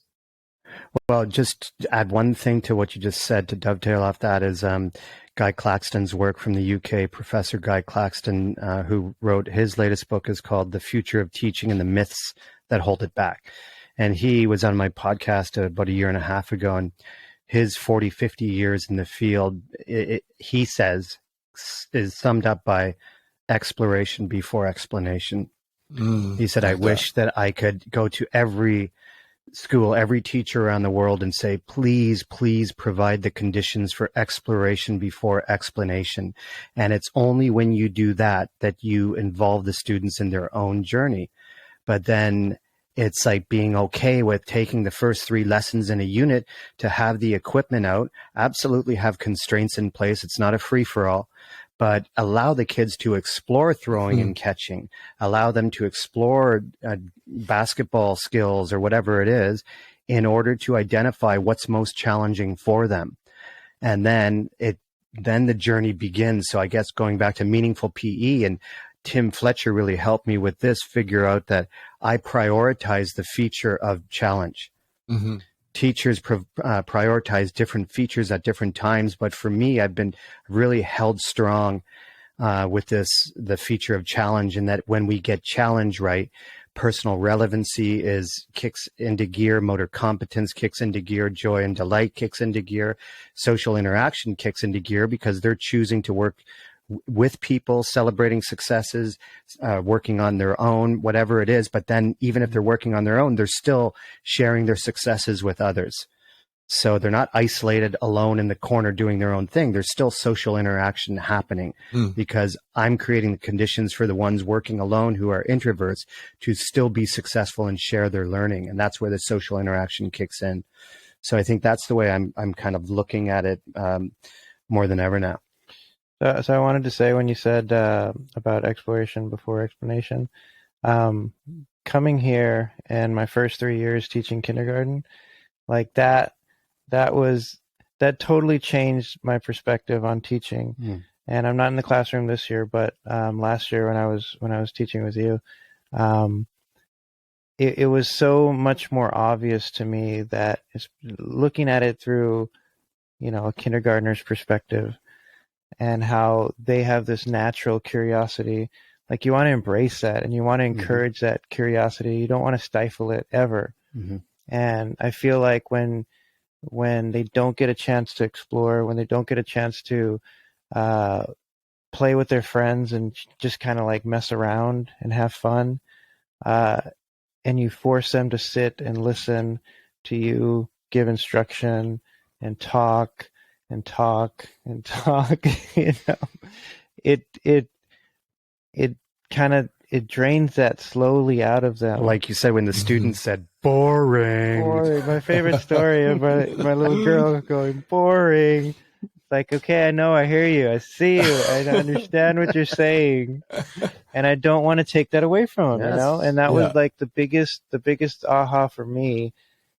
Well, just add one thing to what you just said to dovetail off that is Guy Claxton's work from the UK, Professor Guy Claxton, who wrote his latest book is called The Future of Teaching and the Myths That Hold It Back. And he was on my podcast about a year and a half ago, and his 40, 50 years in the field, he says, is summed up by exploration before explanation. He said, I wish that I could go to every school, every teacher around the world and say, please, please provide the conditions for exploration before explanation. And it's only when you do that that you involve the students in their own journey. But then it's like being okay with taking the first 3 lessons in a unit to have the equipment out, absolutely have constraints in place. It's not a free-for-all, but allow the kids to explore throwing and catching, allow them to explore basketball skills or whatever it is, in order to identify what's most challenging for them. And then the journey begins. So I guess going back to meaningful PE, and Tim Fletcher really helped me with this, figure out that I prioritize the feature of challenge. Teachers prioritize different features at different times, but for me, I've been really held strong with the feature of challenge, and that when we get challenge right, personal relevancy kicks into gear, motor competence kicks into gear, joy and delight kicks into gear, social interaction kicks into gear, because they're choosing to work with people, celebrating successes, working on their own, whatever it is. But then even if they're working on their own, they're still sharing their successes with others. So they're not isolated alone in the corner doing their own thing. There's still social interaction happening, because I'm creating the conditions for the ones working alone who are introverts to still be successful and share their learning. And that's where the social interaction kicks in. So I think that's the way I'm kind of looking at it more than ever now. So I wanted to say, when you said about exploration before explanation, coming here and my first 3 years teaching kindergarten, like that totally changed my perspective on teaching. And I'm not in the classroom this year, but last year when I was teaching with you, it was so much more obvious to me that looking at it through, a kindergartner's perspective, and how they have this natural curiosity. Like, you want to embrace that, and you want to encourage that curiosity. You don't want to stifle it ever. And I feel like when they don't get a chance to explore, when they don't get a chance to play with their friends and just kind of like mess around and have fun, and you force them to sit and listen to you give instruction and talk and talk and talk, it drains that slowly out of them. Like you said, when the students said boring. My favorite story of my little girl going boring. It's like, okay, I know, I hear you, I see you, I understand what you're saying, and I don't want to take that away from them, And that was like the biggest aha for me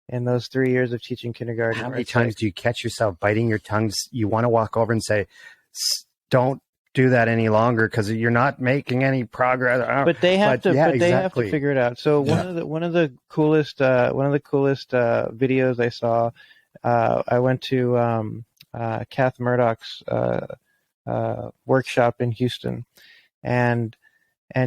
in those 3 years of teaching kindergarten. How many times do you catch yourself biting your tongue? You want to walk over and say, don't do that any longer because you're not making any progress. But they have to. Yeah, but they have to exactly. figure it out. So one of the coolest videos I saw. I went to Kath Murdoch's workshop in Houston, and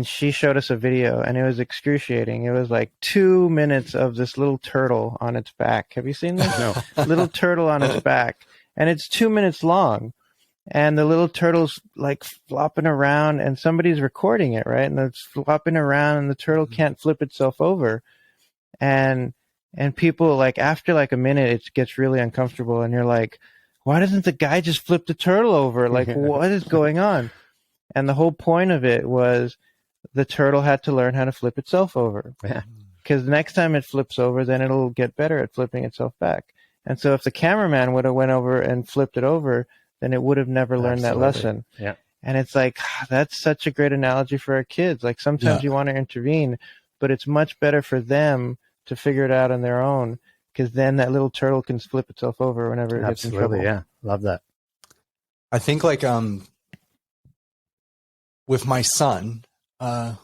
she showed us a video, and it was excruciating. It was like 2 minutes of this little turtle on its back. Have you seen this? No. Little turtle on its back, and it's 2 minutes long. And the little turtle's like flopping around, and somebody's recording it, right? And it's flopping around, and the turtle can't flip itself over. And people, like, after like a minute, it gets really uncomfortable, and you're like, why doesn't the guy just flip the turtle over? Like, what is going on? And the whole point of it was the turtle had to learn how to flip itself over. Yeah. Because next time it flips over, then it'll get better at flipping itself back. And so if the cameraman would have went over and flipped it over, then it would have never learned that lesson. Yeah. And it's like, that's such a great analogy for our kids. Like, sometimes you want to intervene, but it's much better for them to figure it out on their own, because then that little turtle can flip itself over whenever it gets in trouble. Yeah. Love that. I think like with my son,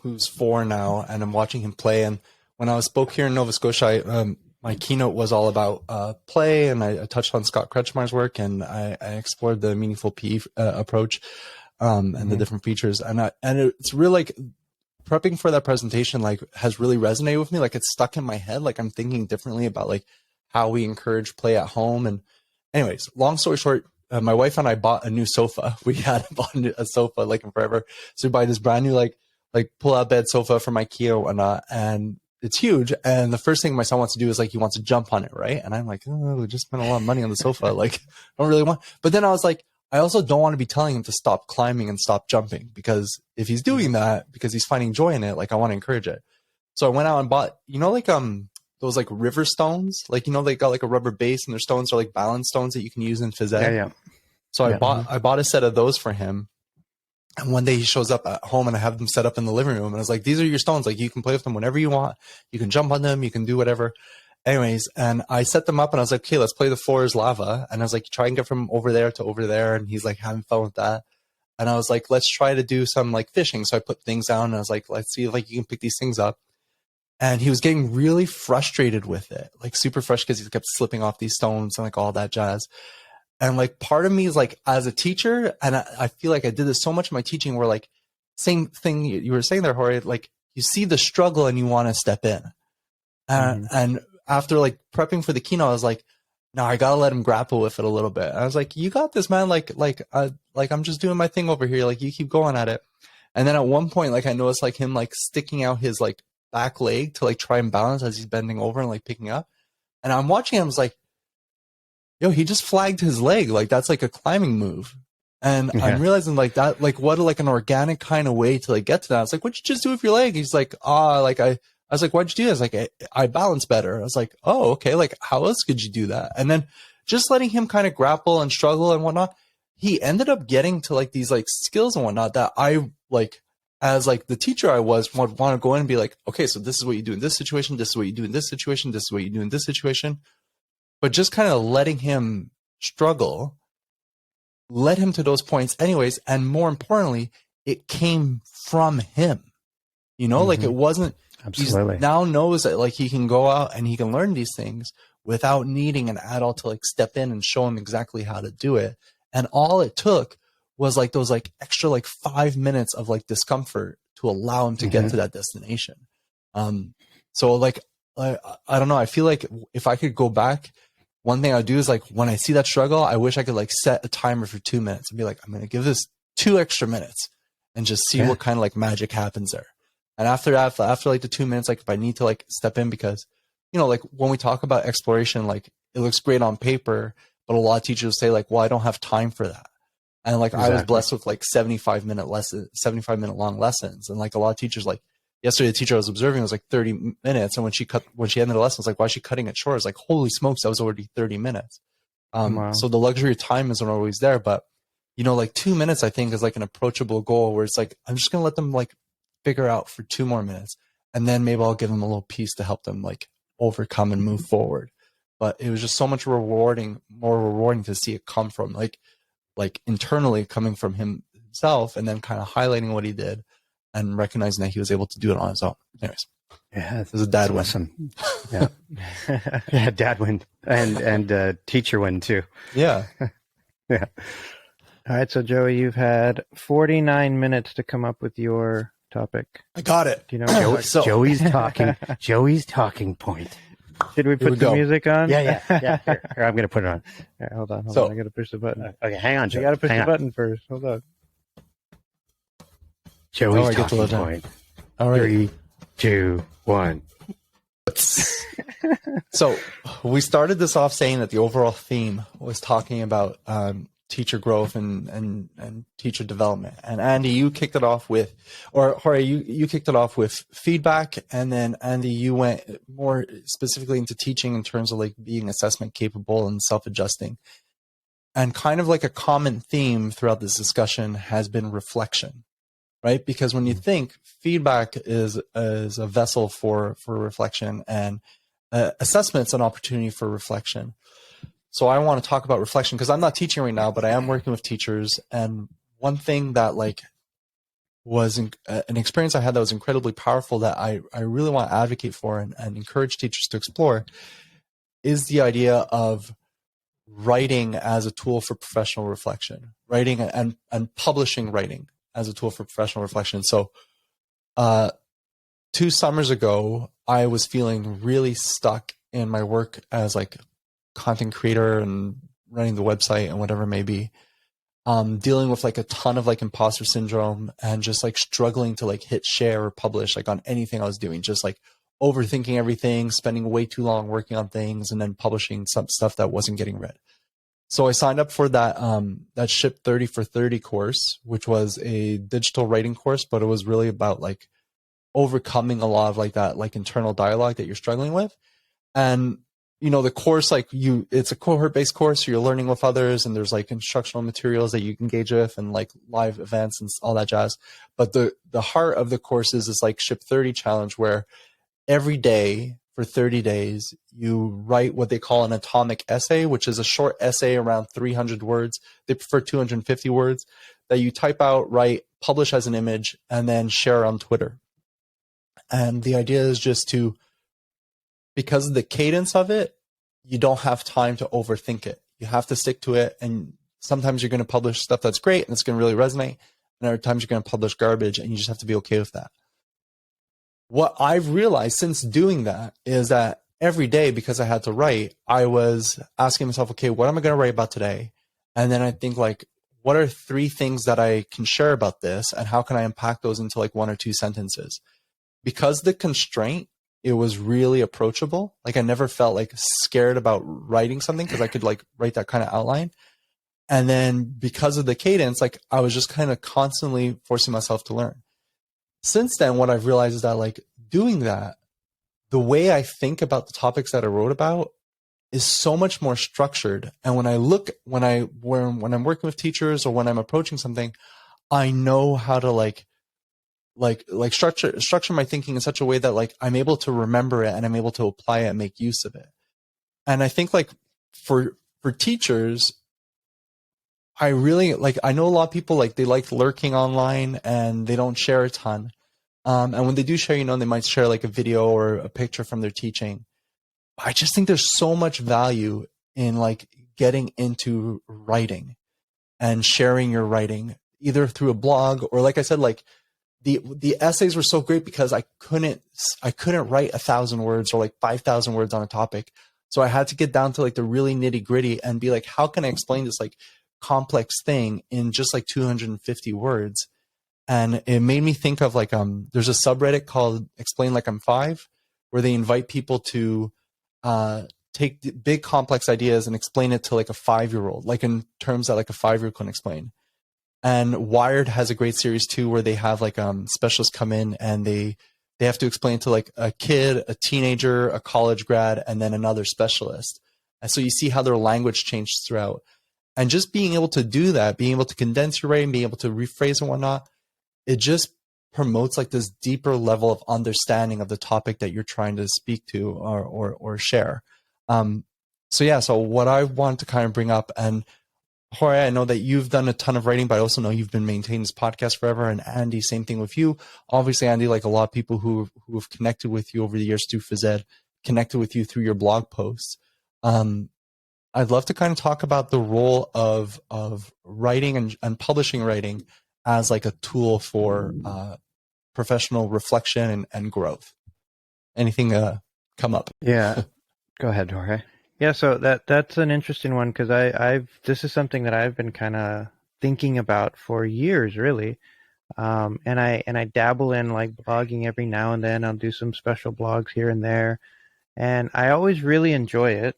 who's 4 now, and I'm watching him play. And when I spoke here in Nova Scotia, my keynote was all about play, and I touched on Scott Kretschmar's work, and I explored the meaningful PE approach and the different features. And it's really like prepping for that presentation, like, has really resonated with me. Like, it's stuck in my head. Like, I'm thinking differently about like how we encourage play at home. And anyways, long story short, my wife and I bought a new sofa. We had bought a sofa like in forever. So we buy this brand new like pull out bed sofa from IKEA or whatnot, and it's huge. And the first thing my son wants to do is like, he wants to jump on it, right? And I'm like, oh, we just spent a lot of money on the sofa. Like, I don't really want. But then I was like, I also don't want to be telling him to stop climbing and stop jumping, because if he's doing that because he's finding joy in it, like, I want to encourage it. So I went out and bought, like those like river stones, like, they got like a rubber base, and their stones are like balance stones that you can use in phys ed. Yeah. So I bought a set of those for him. And one day he shows up at home, and I have them set up in the living room. And I was like, these are your stones. Like, you can play with them whenever you want. You can jump on them. You can do whatever. Anyways, and I set them up, and I was like, okay, let's play the floor is lava. And I was like, try and get from over there to over there. And he's like having fun with that. And I was like, let's try to do some like fishing. So I put things down, and I was like, let's see if like you can pick these things up. And he was getting really frustrated with it, like super frustrated, because he kept slipping off these stones and like all that jazz. And like part of me is like, as a teacher, and I feel like I did this so much in my teaching, where like, same thing you were saying there, Jorge, like, you see the struggle and you want to step in. And after like prepping for the keynote, I was like, no, I gotta let him grapple with it a little bit. I was like, you got this, man. Like I'm just doing my thing over here. Like, you keep going at it. And then at one point, like, I noticed like him like sticking out his like back leg to like try and balance as he's bending over and like picking up. And I'm watching him, I was like, yo, he just flagged his leg. Like, that's like a climbing move. And I'm realizing like that, like, what like an organic kind of way to like get to that. I was like, what'd you just do with your leg? He's like, I was like, why'd you do this? Like, I balance better. I was like, oh, okay. Like, how else could you do that? And then just letting him kind of grapple and struggle and whatnot, he ended up getting to like these like skills and whatnot that I like, as like the teacher I would want to go in and be like, okay, so this is what you do in this situation. This is what you do in this situation. This is what you do in this situation. But just kind of letting him struggle led him to those points anyways. And more importantly, it came from him, like it wasn't, absolutely. He now knows that like he can go out and he can learn these things without needing an adult to like step in and show him exactly how to do it. And all it took was like those like extra like 5 minutes of like discomfort to allow him to get to that destination. So like, I don't know. I feel like if I could go back, one thing I would do is like, when I see that struggle, I wish I could like set a timer for 2 minutes and be like, I'm going to give this 2 extra minutes and just see what kind of like magic happens there. And after that, after like the 2 minutes, like if I need to like step in, because, like when we talk about exploration, like it looks great on paper, but a lot of teachers say like, well, I don't have time for that. And like, I was blessed with like 75-minute long lessons. And like a lot of teachers, like yesterday, the teacher I was observing was like 30 minutes. And when she ended the lesson, I was like, why is she cutting it short? I was like, holy smokes, that was already 30 minutes. Wow. So the luxury of time isn't always there, but like 2 minutes, I think is like an approachable goal, where it's like, I'm just going to let them like figure out for 2 more minutes. And then maybe I'll give them a little piece to help them like overcome and move forward. But it was just so much more rewarding to see it come from like internally coming from him himself and then kind of highlighting what he did and recognizing that he was able to do it on his own. Anyways, Yeah, it was a dad win. awesome. Yeah, yeah, dad win and teacher win too. Yeah. Yeah. All right, so Joey, you've had 49 minutes to come up with your topic. I got it. Do you know what Joey's talking. Joey's talking point. Should we Here we put the go. music on? Yeah. Here, I'm gonna put it on. All right, hold on. So- I got to push the button. Okay, hang on, You Joey. got to push Hang the on. button first. Hold on. Joey's Oh, I get to talking let down. point. All right. 3, 2, 1. So we started this off saying that the overall theme was talking about teacher growth and teacher development. And Andy, you kicked it off with, or Jorge, you kicked it off with feedback, and then Andy, you went more specifically into teaching in terms of like being assessment capable and self-adjusting. And kind of like a common theme throughout this discussion has been reflection, right? Because when you think feedback is a vessel for reflection, and assessment's an opportunity for reflection. So I want to talk about reflection because I'm not teaching right now, but I am working with teachers. And one thing that like was an experience I had that was incredibly powerful that I really want to advocate for and encourage teachers to explore is the idea of writing as a tool for professional reflection, writing and publishing writing as a tool for professional reflection. So 2 summers ago, I was feeling really stuck in my work as like content creator and running the website and whatever it may be, dealing with like a ton of like imposter syndrome and just like struggling to like hit share or publish like on anything I was doing, just like overthinking everything, spending way too long working on things, and then publishing some stuff that wasn't getting read. So I signed up for that Ship 30 for 30 course, which was a digital writing course, but it was really about like overcoming a lot of like that like internal dialogue that you're struggling with. And you know, the course, like it's a cohort-based course, so you're learning with others, and there's like instructional materials that you can engage with and like live events and all that jazz. But the heart of the course is this like Ship 30 challenge, where every day for 30 days, you write what they call an atomic essay, which is a short essay around 300 words. They prefer 250 words that you type out, write, publish as an image, and then share on Twitter. And the idea is just to, because of the cadence of it, you don't have time to overthink it. You have to stick to it. And sometimes you're going to publish stuff that's great and it's going to really resonate. And other times you're going to publish garbage, and you just have to be okay with that. What I've realized since doing that is that every day, because I had to write, I was asking myself, okay, what am I going to write about today? And then I think like, what are 3 things that I can share about this, and how can I unpack those into like 1 or 2 sentences? Because the constraint, it was really approachable. Like I never felt like scared about writing something because I could like write that kind of outline. And then because of the cadence, like I was just kind of constantly forcing myself to learn. Since then, what I've realized is that like doing that, the way I think about the topics that I wrote about is so much more structured. And when I'm working with teachers or when I'm approaching something, I know how to like structure my thinking in such a way that like I'm able to remember it and I'm able to apply it and make use of it. And I think like for teachers, I really like, I know a lot of people like they like lurking online and they don't share a ton. And when they do share, you know, they might share like a video or a picture from their teaching. I just think there's so much value in like getting into writing and sharing your writing either through a blog or, like I said, like the essays were so great because I couldn't write 1,000 words or like 5,000 words on a topic. So I had to get down to like the really nitty gritty and be like, how can I explain this like complex thing in just like 250 words? And it made me think of like, there's a subreddit called Explain Like I'm 5, where they invite people to take the big complex ideas and explain it to like a 5-year-old, like in terms that like a 5-year-old can explain. And Wired has a great series too, where they have like specialists come in and they have to explain to like a kid, a teenager, a college grad, and then another specialist. And so you see how their language changes throughout. And just being able to do that, being able to condense your writing, being able to rephrase and whatnot, it just promotes like this deeper level of understanding of the topic that you're trying to speak to or share. So what I wanted to kind of bring up, and Jorge, I know that you've done a ton of writing, but I also know you've been maintaining this podcast forever. And Andy, same thing with you. Obviously, Andy, like a lot of people who have connected with you over the years through phys ed, connected with you through your blog posts. I'd love to kind of talk about the role of writing and publishing writing as like a tool for professional reflection and growth. Anything come up? Yeah, go ahead, Jorge. Yeah, so that's an interesting one because this is something that I've been kind of thinking about for years, really. And I dabble in like blogging every now and then. I'll do some special blogs here and there, and I always really enjoy it.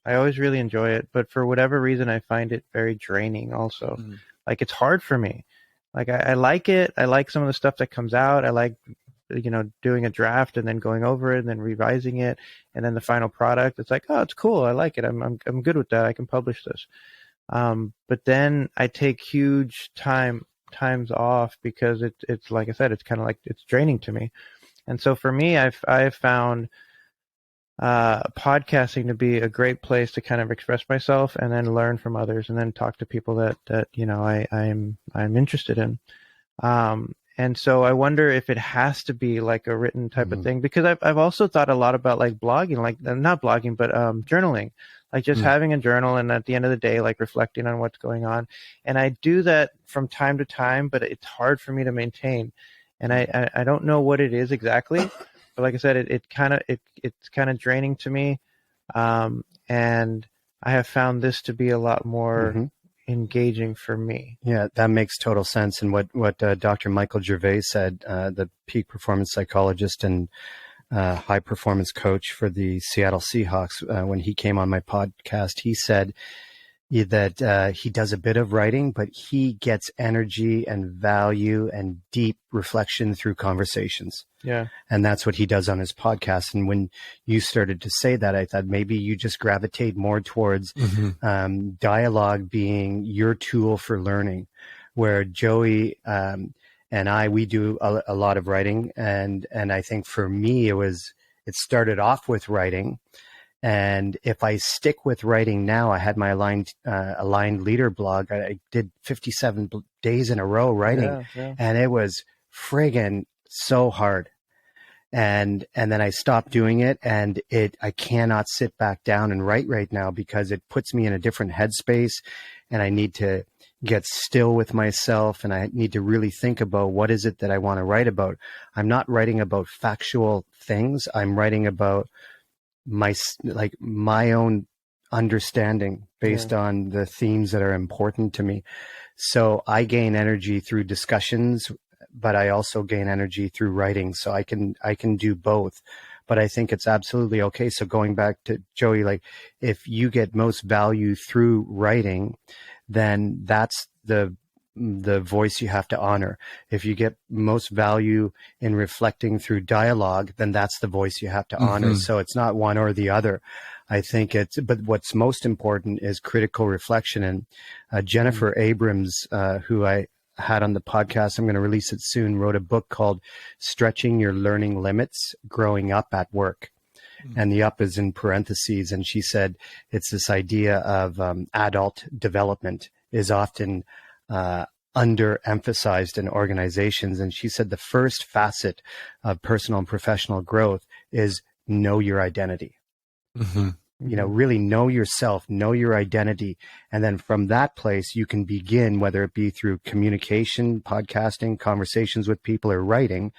But for whatever reason, I find it very draining. Also, like it's hard for me. Like I like it. I like some of the stuff that comes out. I like doing a draft and then going over it and then revising it and then the final product. It's like, oh, it's cool. I like it. I'm good with that. I can publish this. But then I take huge times off because it's like I said, it's kind of like it's draining to me. And so for me, I've found podcasting to be a great place to kind of express myself and then learn from others and then talk to people that I'm interested in. And so I wonder if it has to be like a written type of thing, because I've also thought a lot about like blogging, like not blogging, but journaling, like just having a journal and at the end of the day, like reflecting on what's going on. And I do that from time to time, but it's hard for me to maintain. And I don't know what it is exactly, but like I said, it's kind of draining to me. And I have found this to be a lot more engaging for me. Yeah, that makes total sense. And what Dr. Michael Gervais said, the peak performance psychologist and high performance coach for the Seattle Seahawks, when he came on my podcast, he said that he does a bit of writing, but he gets energy and value and deep reflection through conversations. Yeah. And that's what he does on his podcast. And when you started to say that, I thought maybe you just gravitate more towards dialogue being your tool for learning, where Joey and we do a lot of writing. And I think for me, it started off with writing. And if I stick with writing now, I had my aligned leader blog. I did 57 days in a row writing, and it was friggin' so hard. And then I stopped doing it, and I cannot sit back down and write right now because it puts me in a different headspace, and I need to get still with myself, and I need to really think about what is it that I want to write about. I'm not writing about factual things. I'm writing about my own understanding based on the themes that are important to me. So I gain energy through discussions, but I also gain energy through writing. So I can do both, but I think it's absolutely okay. So going back to Joey, like if you get most value through writing, then that's the voice you have to honor. If you get most value in reflecting through dialogue, then that's the voice you have to honor. So it's not one or the other. I think but what's most important is critical reflection. And Jennifer Abrams, who I had on the podcast, I'm going to release it soon, wrote a book called Stretching Your Learning Limits, Growing Up at Work. And the up is in parentheses. And she said it's this idea of adult development is often underemphasized in organizations. And she said the first facet of personal and professional growth is know your identity. Really know yourself, know your identity. And then from that place, you can begin, whether it be through communication, podcasting, conversations with people, or writing,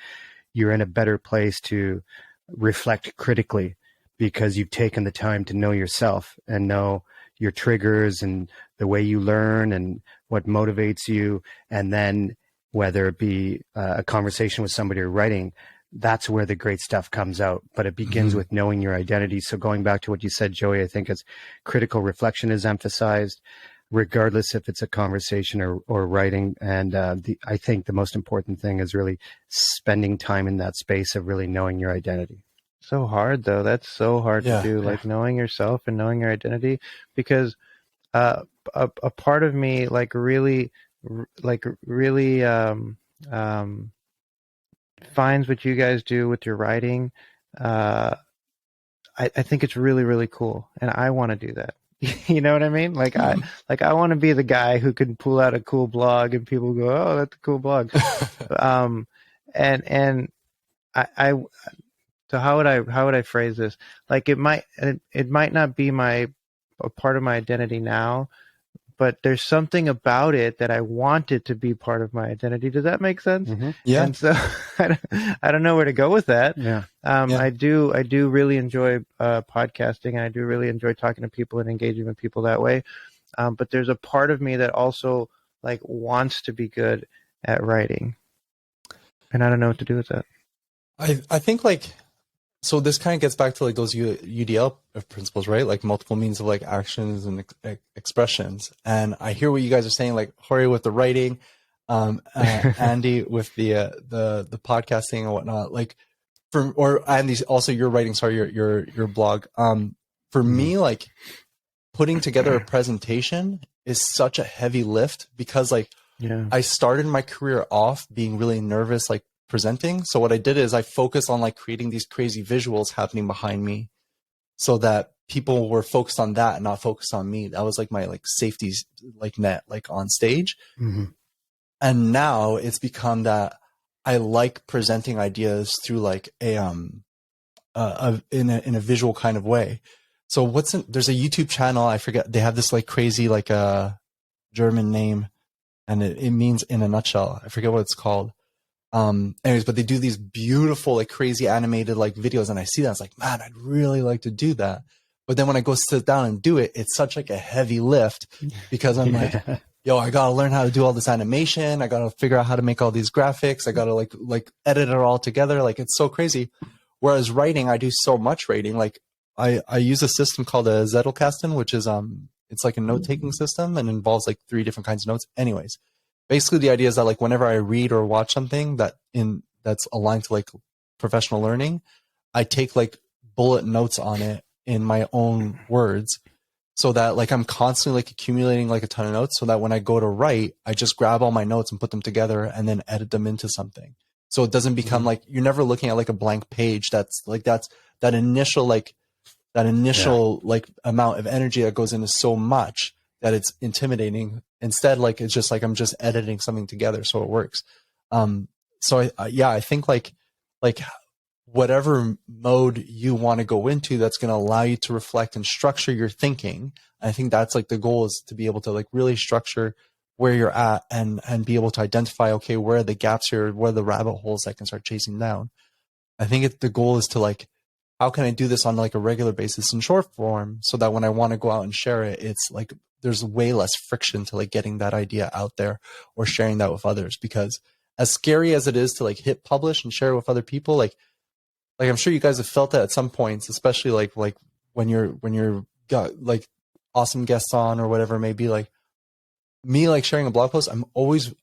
you're in a better place to reflect critically because you've taken the time to know yourself and know your triggers and the way you learn and what motivates you. And then whether it be a conversation with somebody or writing, that's where the great stuff comes out. But it begins with knowing your identity. So going back to what you said, Joey, I think it's critical reflection is emphasized, regardless if it's a conversation or writing. And I think the most important thing is really spending time in that space of really knowing your identity. So hard though. That's so hard to do, like knowing yourself and knowing your identity, because a part of me really finds what you guys do with your writing. I think it's really, really cool, and I want to do that. You know what I mean? Like I want to be the guy who can pull out a cool blog and people go, "Oh, that's a cool blog." um, and I so how would I phrase this? Like it might not be a part of my identity now, but there's something about it that I want it to be part of my identity. Does that make sense? Mm-hmm. Yeah. And so I don't know where to go with that. Yeah. I do really enjoy podcasting, and I do really enjoy talking to people and engaging with people that way. But there's a part of me that also like wants to be good at writing, and I don't know what to do with that. I think like, so this kind of gets back to like those UDL principles, right? Like multiple means of like actions and expressions. And I hear what you guys are saying, like Jorge with the writing, Andy with the podcasting and whatnot. Like or Andy, also your writing, sorry, your blog. For me, like putting together a presentation is such a heavy lift because like I started my career off being really nervous, like presenting. So what I did is I focused on like creating these crazy visuals happening behind me so that people were focused on that and not focused on me. That was like my like safety like net, like on stage. Mm-hmm. And now it's become that I like presenting ideas through like in a visual kind of way. So there's a YouTube channel. I forget. They have this like crazy, like a German name and it means in a nutshell. I forget what it's called. Anyways, but they do these beautiful, like crazy animated like videos. And I see that. I was like, man, I'd really like to do that. But then when I go sit down and do it, it's such like a heavy lift because I'm like, yo, I got to learn how to do all this animation. I got to figure out how to make all these graphics. I got to like edit it all together. Like it's so crazy. Whereas writing, I do so much writing. Like I use a system called a Zettelkasten, which is, it's like a note-taking system and involves like 3 different kinds of notes. Anyways, basically the idea is that like whenever I read or watch something that's aligned to like professional learning, I take like bullet notes on it in my own words so that like I'm constantly like accumulating like a ton of notes so that when I go to write, I just grab all my notes and put them together and then edit them into something. So it doesn't become like, you're never looking at like a blank page. That's that initial like amount of energy that goes into so much that it's intimidating. Instead, like, it's just like, I'm just editing something together so it works. So I think like whatever mode you want to go into, that's going to allow you to reflect and structure your thinking. I think that's like the goal, is to be able to like really structure where you're at and be able to identify, okay, where are the gaps here? Where are the rabbit holes I can start chasing down? I think the goal is to like, how can I do this on like a regular basis in short form so that when I want to go out and share it, it's like, there's way less friction to like getting that idea out there or sharing that with others. Because as scary as it is to like hit publish and share it with other people, like I'm sure you guys have felt that at some points, especially like when you're got like awesome guests on or whatever it may be. Like me, like sharing a blog post, I'm always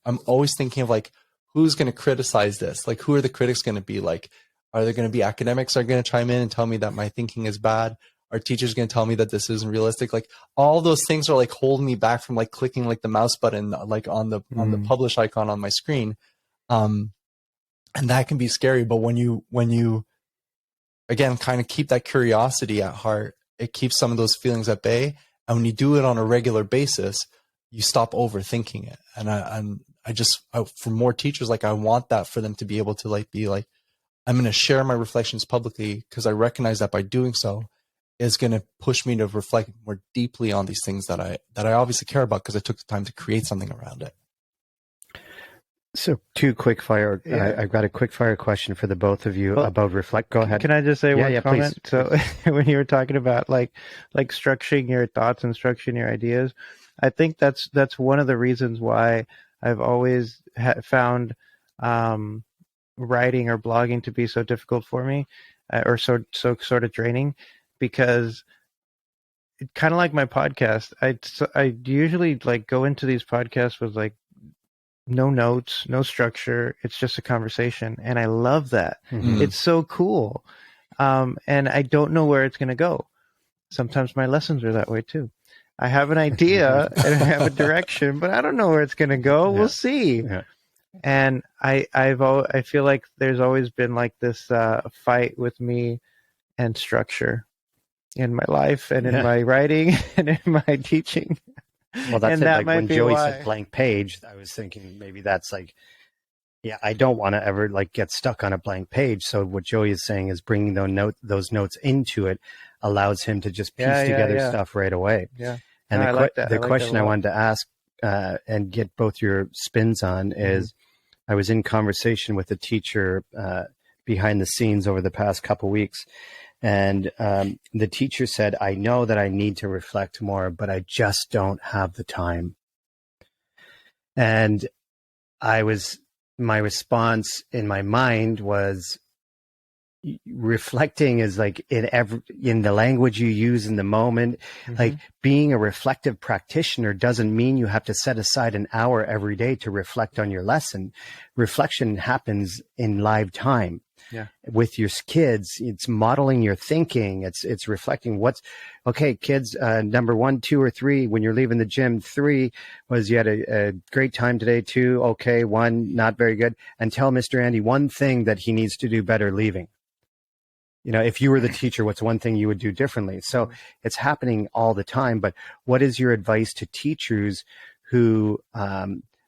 thinking of like, who's going to criticize this? Like, who are the critics going to be? Like, are there going to be academics that are going to chime in and tell me that my thinking is bad? Are teachers going to tell me that this isn't realistic? Like, all those things are like holding me back from like clicking like the mouse button like on the publish icon on my screen. And that can be scary. But when you again kind of keep that curiosity at heart, it keeps some of those feelings at bay. And when you do it on a regular basis, you stop overthinking it. And I just for more teachers, like I want that for them to be able to like be like, I'm going to share my reflections publicly because I recognize that by doing so is going to push me to reflect more deeply on these things that I obviously care about because I took the time to create something around it. So 2 quick fire. I've got a quick fire question for the both of you about reflect. Go ahead. Can I just say one comment? Please. So when you were talking about like structuring your thoughts and structuring your ideas, I think that's one of the reasons why I've always found writing or blogging to be so difficult for me, or so sort of draining, because kind of like my podcast, I usually like go into these podcasts with like no notes, no structure. It's just a conversation, and I love that. Mm-hmm. It's so cool, and I don't know where it's going to go. Sometimes my lessons are that way too. I have an idea and I have a direction, but I don't know where it's going to go. Yeah. We'll see. Yeah. And I feel like there's always been like this fight with me and structure. in my life and in Yeah. my writing and in my teaching. Well, that's And it. that Like might when be Joey why. said blank page, I was thinking maybe that's like, yeah, I don't want to ever like get stuck on a blank page. So what Joey is saying is bringing those notes into it allows him to just piece together Yeah. stuff right away. Yeah. And No, I like that. I the like that a question I lot. wanted to ask and get both your spins on is, I was in conversation with a teacher behind the scenes over the past couple weeks, and the teacher said, "I know that I need to reflect more, but I just don't have the time." And my response in my mind was, reflecting is like in the language you use in the moment. Like being a reflective practitioner doesn't mean you have to set aside an hour every day to reflect on your lesson. Reflection happens in live time. Yeah. With your kids, it's modeling your thinking. It's reflecting what's okay. Kids, number 1, 2, or 3. When you're leaving the gym, 3 was you had a great time today. 2, okay. 1, not very good. And tell Mr. Andy one thing that he needs to do better leaving. You know, if you were the teacher, what's one thing you would do differently? So it's happening all the time. But what is your advice to teachers who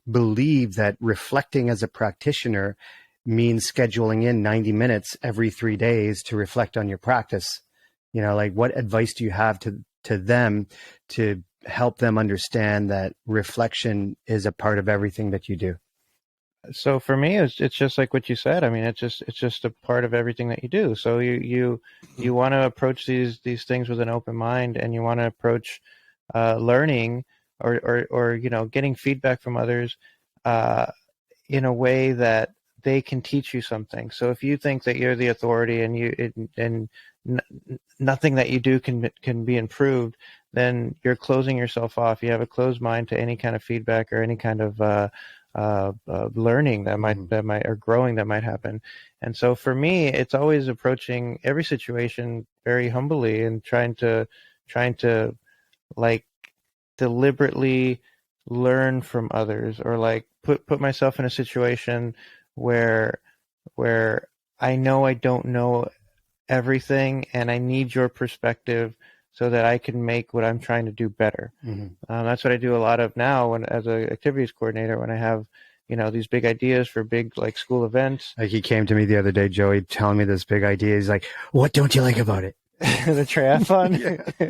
believe that reflecting as a practitioner means scheduling in 90 minutes every 3 days to reflect on your practice? You know, like what advice do you have to them to help them understand that reflection is a part of everything that you do? So for me, it's just like what you said. I mean, it's just a part of everything that you do. So you want to approach these things with an open mind, and you want to approach learning or getting feedback from others in a way that they can teach you something. So if you think that you're the authority and nothing that you do can be improved, then you're closing yourself off. You have a closed mind to any kind of feedback or any kind of learning that might or growing that might happen. And so for me, it's always approaching every situation very humbly and trying to like deliberately learn from others, or like put myself in a situation where I know I don't know everything and I need your perspective so that I can make what I'm trying to do better. That's what I do a lot of now as an activities coordinator, when I have, these big ideas for big like school events. Like he came to me the other day, Joey, telling me this big idea. He's like, "What don't you like about it?" The triathlon.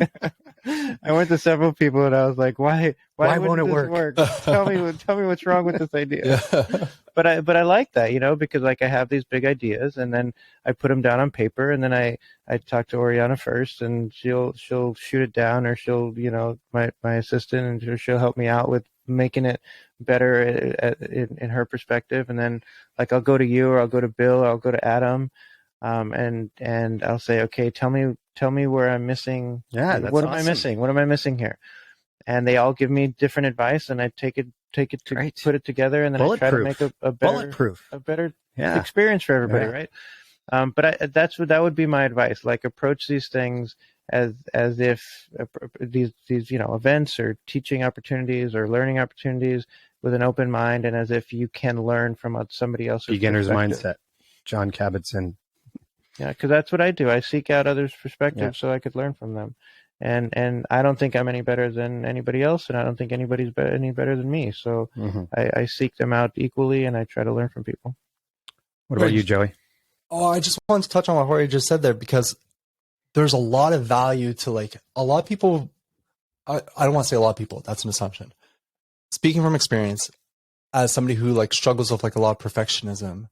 I went to several people and I was like, why won't it this work? Tell me what's wrong with this idea. Yeah. But I like that, because like I have these big ideas and then I put them down on paper, and then I talk to Oriana first, and she'll shoot it down, or she'll, my assistant, and she'll help me out with making it better in her perspective. And then like I'll go to you, or I'll go to Bill, or I'll go to Adam. And I'll say, okay, tell me where I'm missing. Yeah, that's what awesome. am I missing? What am I missing here? And they all give me different advice, and I take it to Great. put it together, and then I try to make a better experience for everybody, right? But that would be my advice. Like approach these things as if these events or teaching opportunities or learning opportunities with an open mind, and as if you can learn from somebody else's beginner's mindset. John Kabat-Zinn. Yeah, because that's what I do. I seek out others' perspectives so I could learn from them. And I don't think I'm any better than anybody else, and I don't think anybody's any better than me. So I seek them out equally, and I try to learn from people. What about you, Joey? Oh, I just wanted to touch on what Jorge just said there, because there's a lot of value to like a lot of people. I don't want to say a lot of people. That's an assumption. Speaking from experience, as somebody who like struggles with like a lot of perfectionism,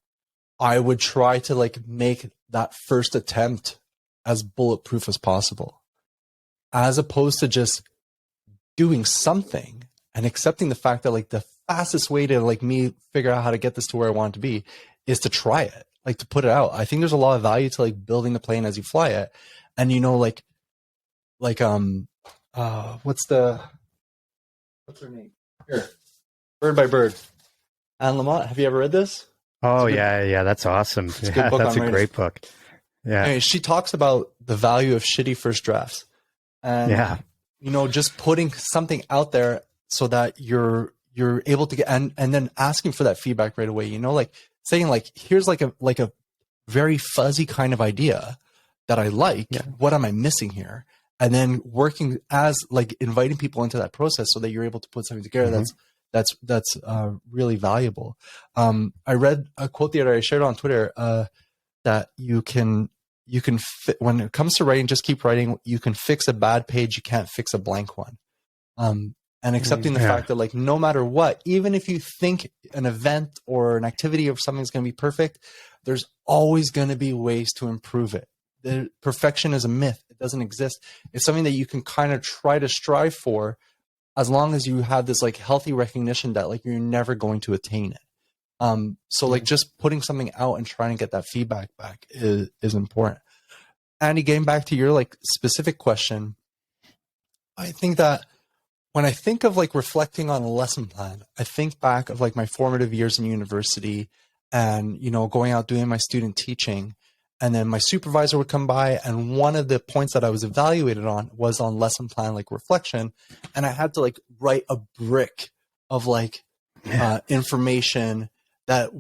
I would try to like make that first attempt as bulletproof as possible, as opposed to just doing something and accepting the fact that like the fastest way to like me figure out how to get this to where I want it to be is to try it, like to put it out. I think there's a lot of value to like building the plane as you fly it. And what's her name? Here. Bird by Bird. Anne Lamott. Have you ever read this? Oh, yeah, that's awesome. That's a great book. Yeah. Anyway, she talks about the value of shitty first drafts. And, just putting something out there so that you're able to get, and then asking for that feedback right away, like saying like, here's like a very fuzzy kind of idea that I like? Yeah. What am I missing here? And then working as like inviting people into that process so that you're able to put something together that's really valuable. I read a quote the other day, I shared it on Twitter, that you can when it comes to writing, just keep writing. You can fix a bad page, you can't fix a blank one. And accepting the fact that like no matter what, even if you think an event or an activity or something is going to be perfect, there's always going to be ways to improve it. Perfection is a myth. It doesn't exist. It's something that you can kind of try to strive for, as long as you have this like healthy recognition that like you're never going to attain it. So like just putting something out and trying to get that feedback back is important. Andy, getting back to your like specific question, I think that when I think of like reflecting on a lesson plan, I think back of like my formative years in university and, you know, going out doing my student teaching. And then my supervisor would come by, and one of the points that I was evaluated on was on lesson plan, like reflection. And I had to like write a brick of like information that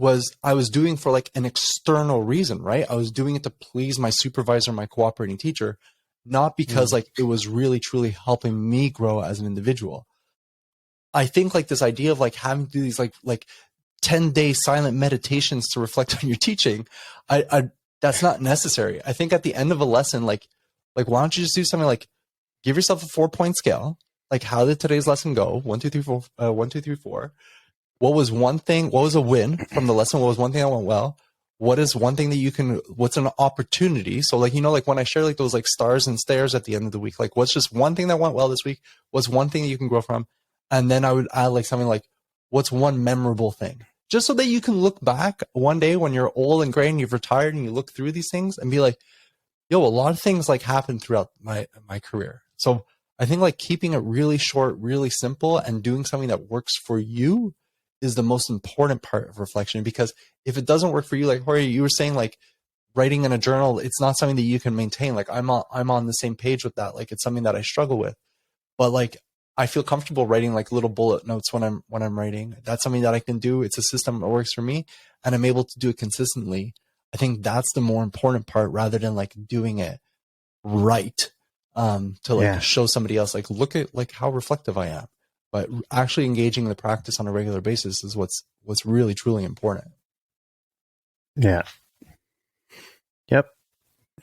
I was doing for like an external reason, right? I was doing it to please my supervisor, my cooperating teacher, not because like it was really truly helping me grow as an individual. I think like this idea of like having to do these like 10-day silent meditations to reflect on your teaching, that's not necessary. I think at the end of a lesson, like why don't you just do something like give yourself a 4-point scale? Like, how did today's lesson go? 1, 2, 3, 4, 1, 2, 3, 4. What was one thing? What was a win from the lesson? What was one thing that went well? What is one thing that what's an opportunity? So like, you know, like when I share like those like stars and stairs at the end of the week, like what's just one thing that went well this week? What's one thing that you can grow from? And then I would add like something like, what's one memorable thing? Just so that you can look back one day when you're old and gray and you've retired and you look through these things and be like, yo, a lot of things like happened throughout my career. So I think like keeping it really short, really simple, and doing something that works for you is the most important part of reflection. Because if it doesn't work for you, like Jorge, you were saying, like writing in a journal, it's not something that you can maintain. Like I'm on the same page with that. Like it's something that I struggle with, but like I feel comfortable writing like little bullet notes when I'm writing. That's something that I can do. It's a system that works for me, and I'm able to do it consistently. I think that's the more important part, rather than like doing it right to like show somebody else, like look at like how reflective I am. But actually engaging in the practice on a regular basis is what's really truly important. Yeah. Yep.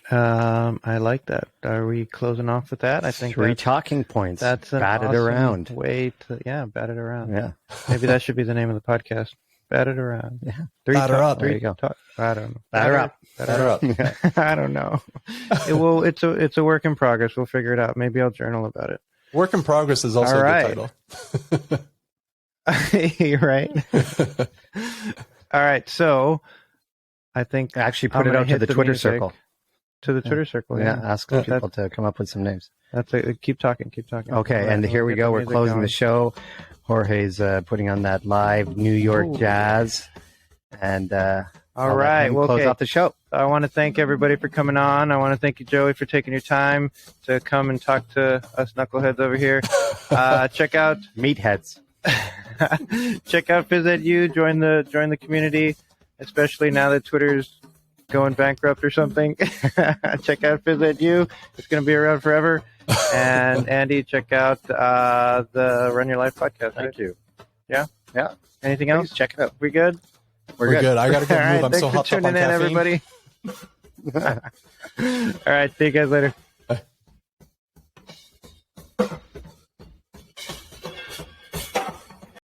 I like that. Are we closing off with that? I think 3 talking points. That's an bat it awesome around. way to bat it around. Yeah. Maybe that should be the name of the podcast. Bat it around. Yeah. Batter up. There you go. I don't know. Batter up. Batter up. Yeah. I don't know. It's a work in progress. We'll figure it out. Maybe I'll journal about it. Work in progress is also a good title. You're right. All right. So I think Actually put it out to the Twitter circle. To the Twitter circle. Yeah. Ask people to come up with some names. Keep talking. Okay. Right, and here we go. We're closing the show. Jorge's putting on that live New York jazz. And all right. We'll close out the show. I want to thank everybody for coming on. I want to thank you, Joey, for taking your time to come and talk to us knuckleheads over here. Check out Meatheads. Check out Feith. Join the community, especially now that Twitter's going bankrupt or something. Check out Feith. It's going to be around forever. And Andy, check out the Run Your Life podcast. Thank you. Yeah. Anything Please else? check it out. We good? We're good. I got to get moved. I'm so hopped up on caffeine. Everybody. All right. See you guys later.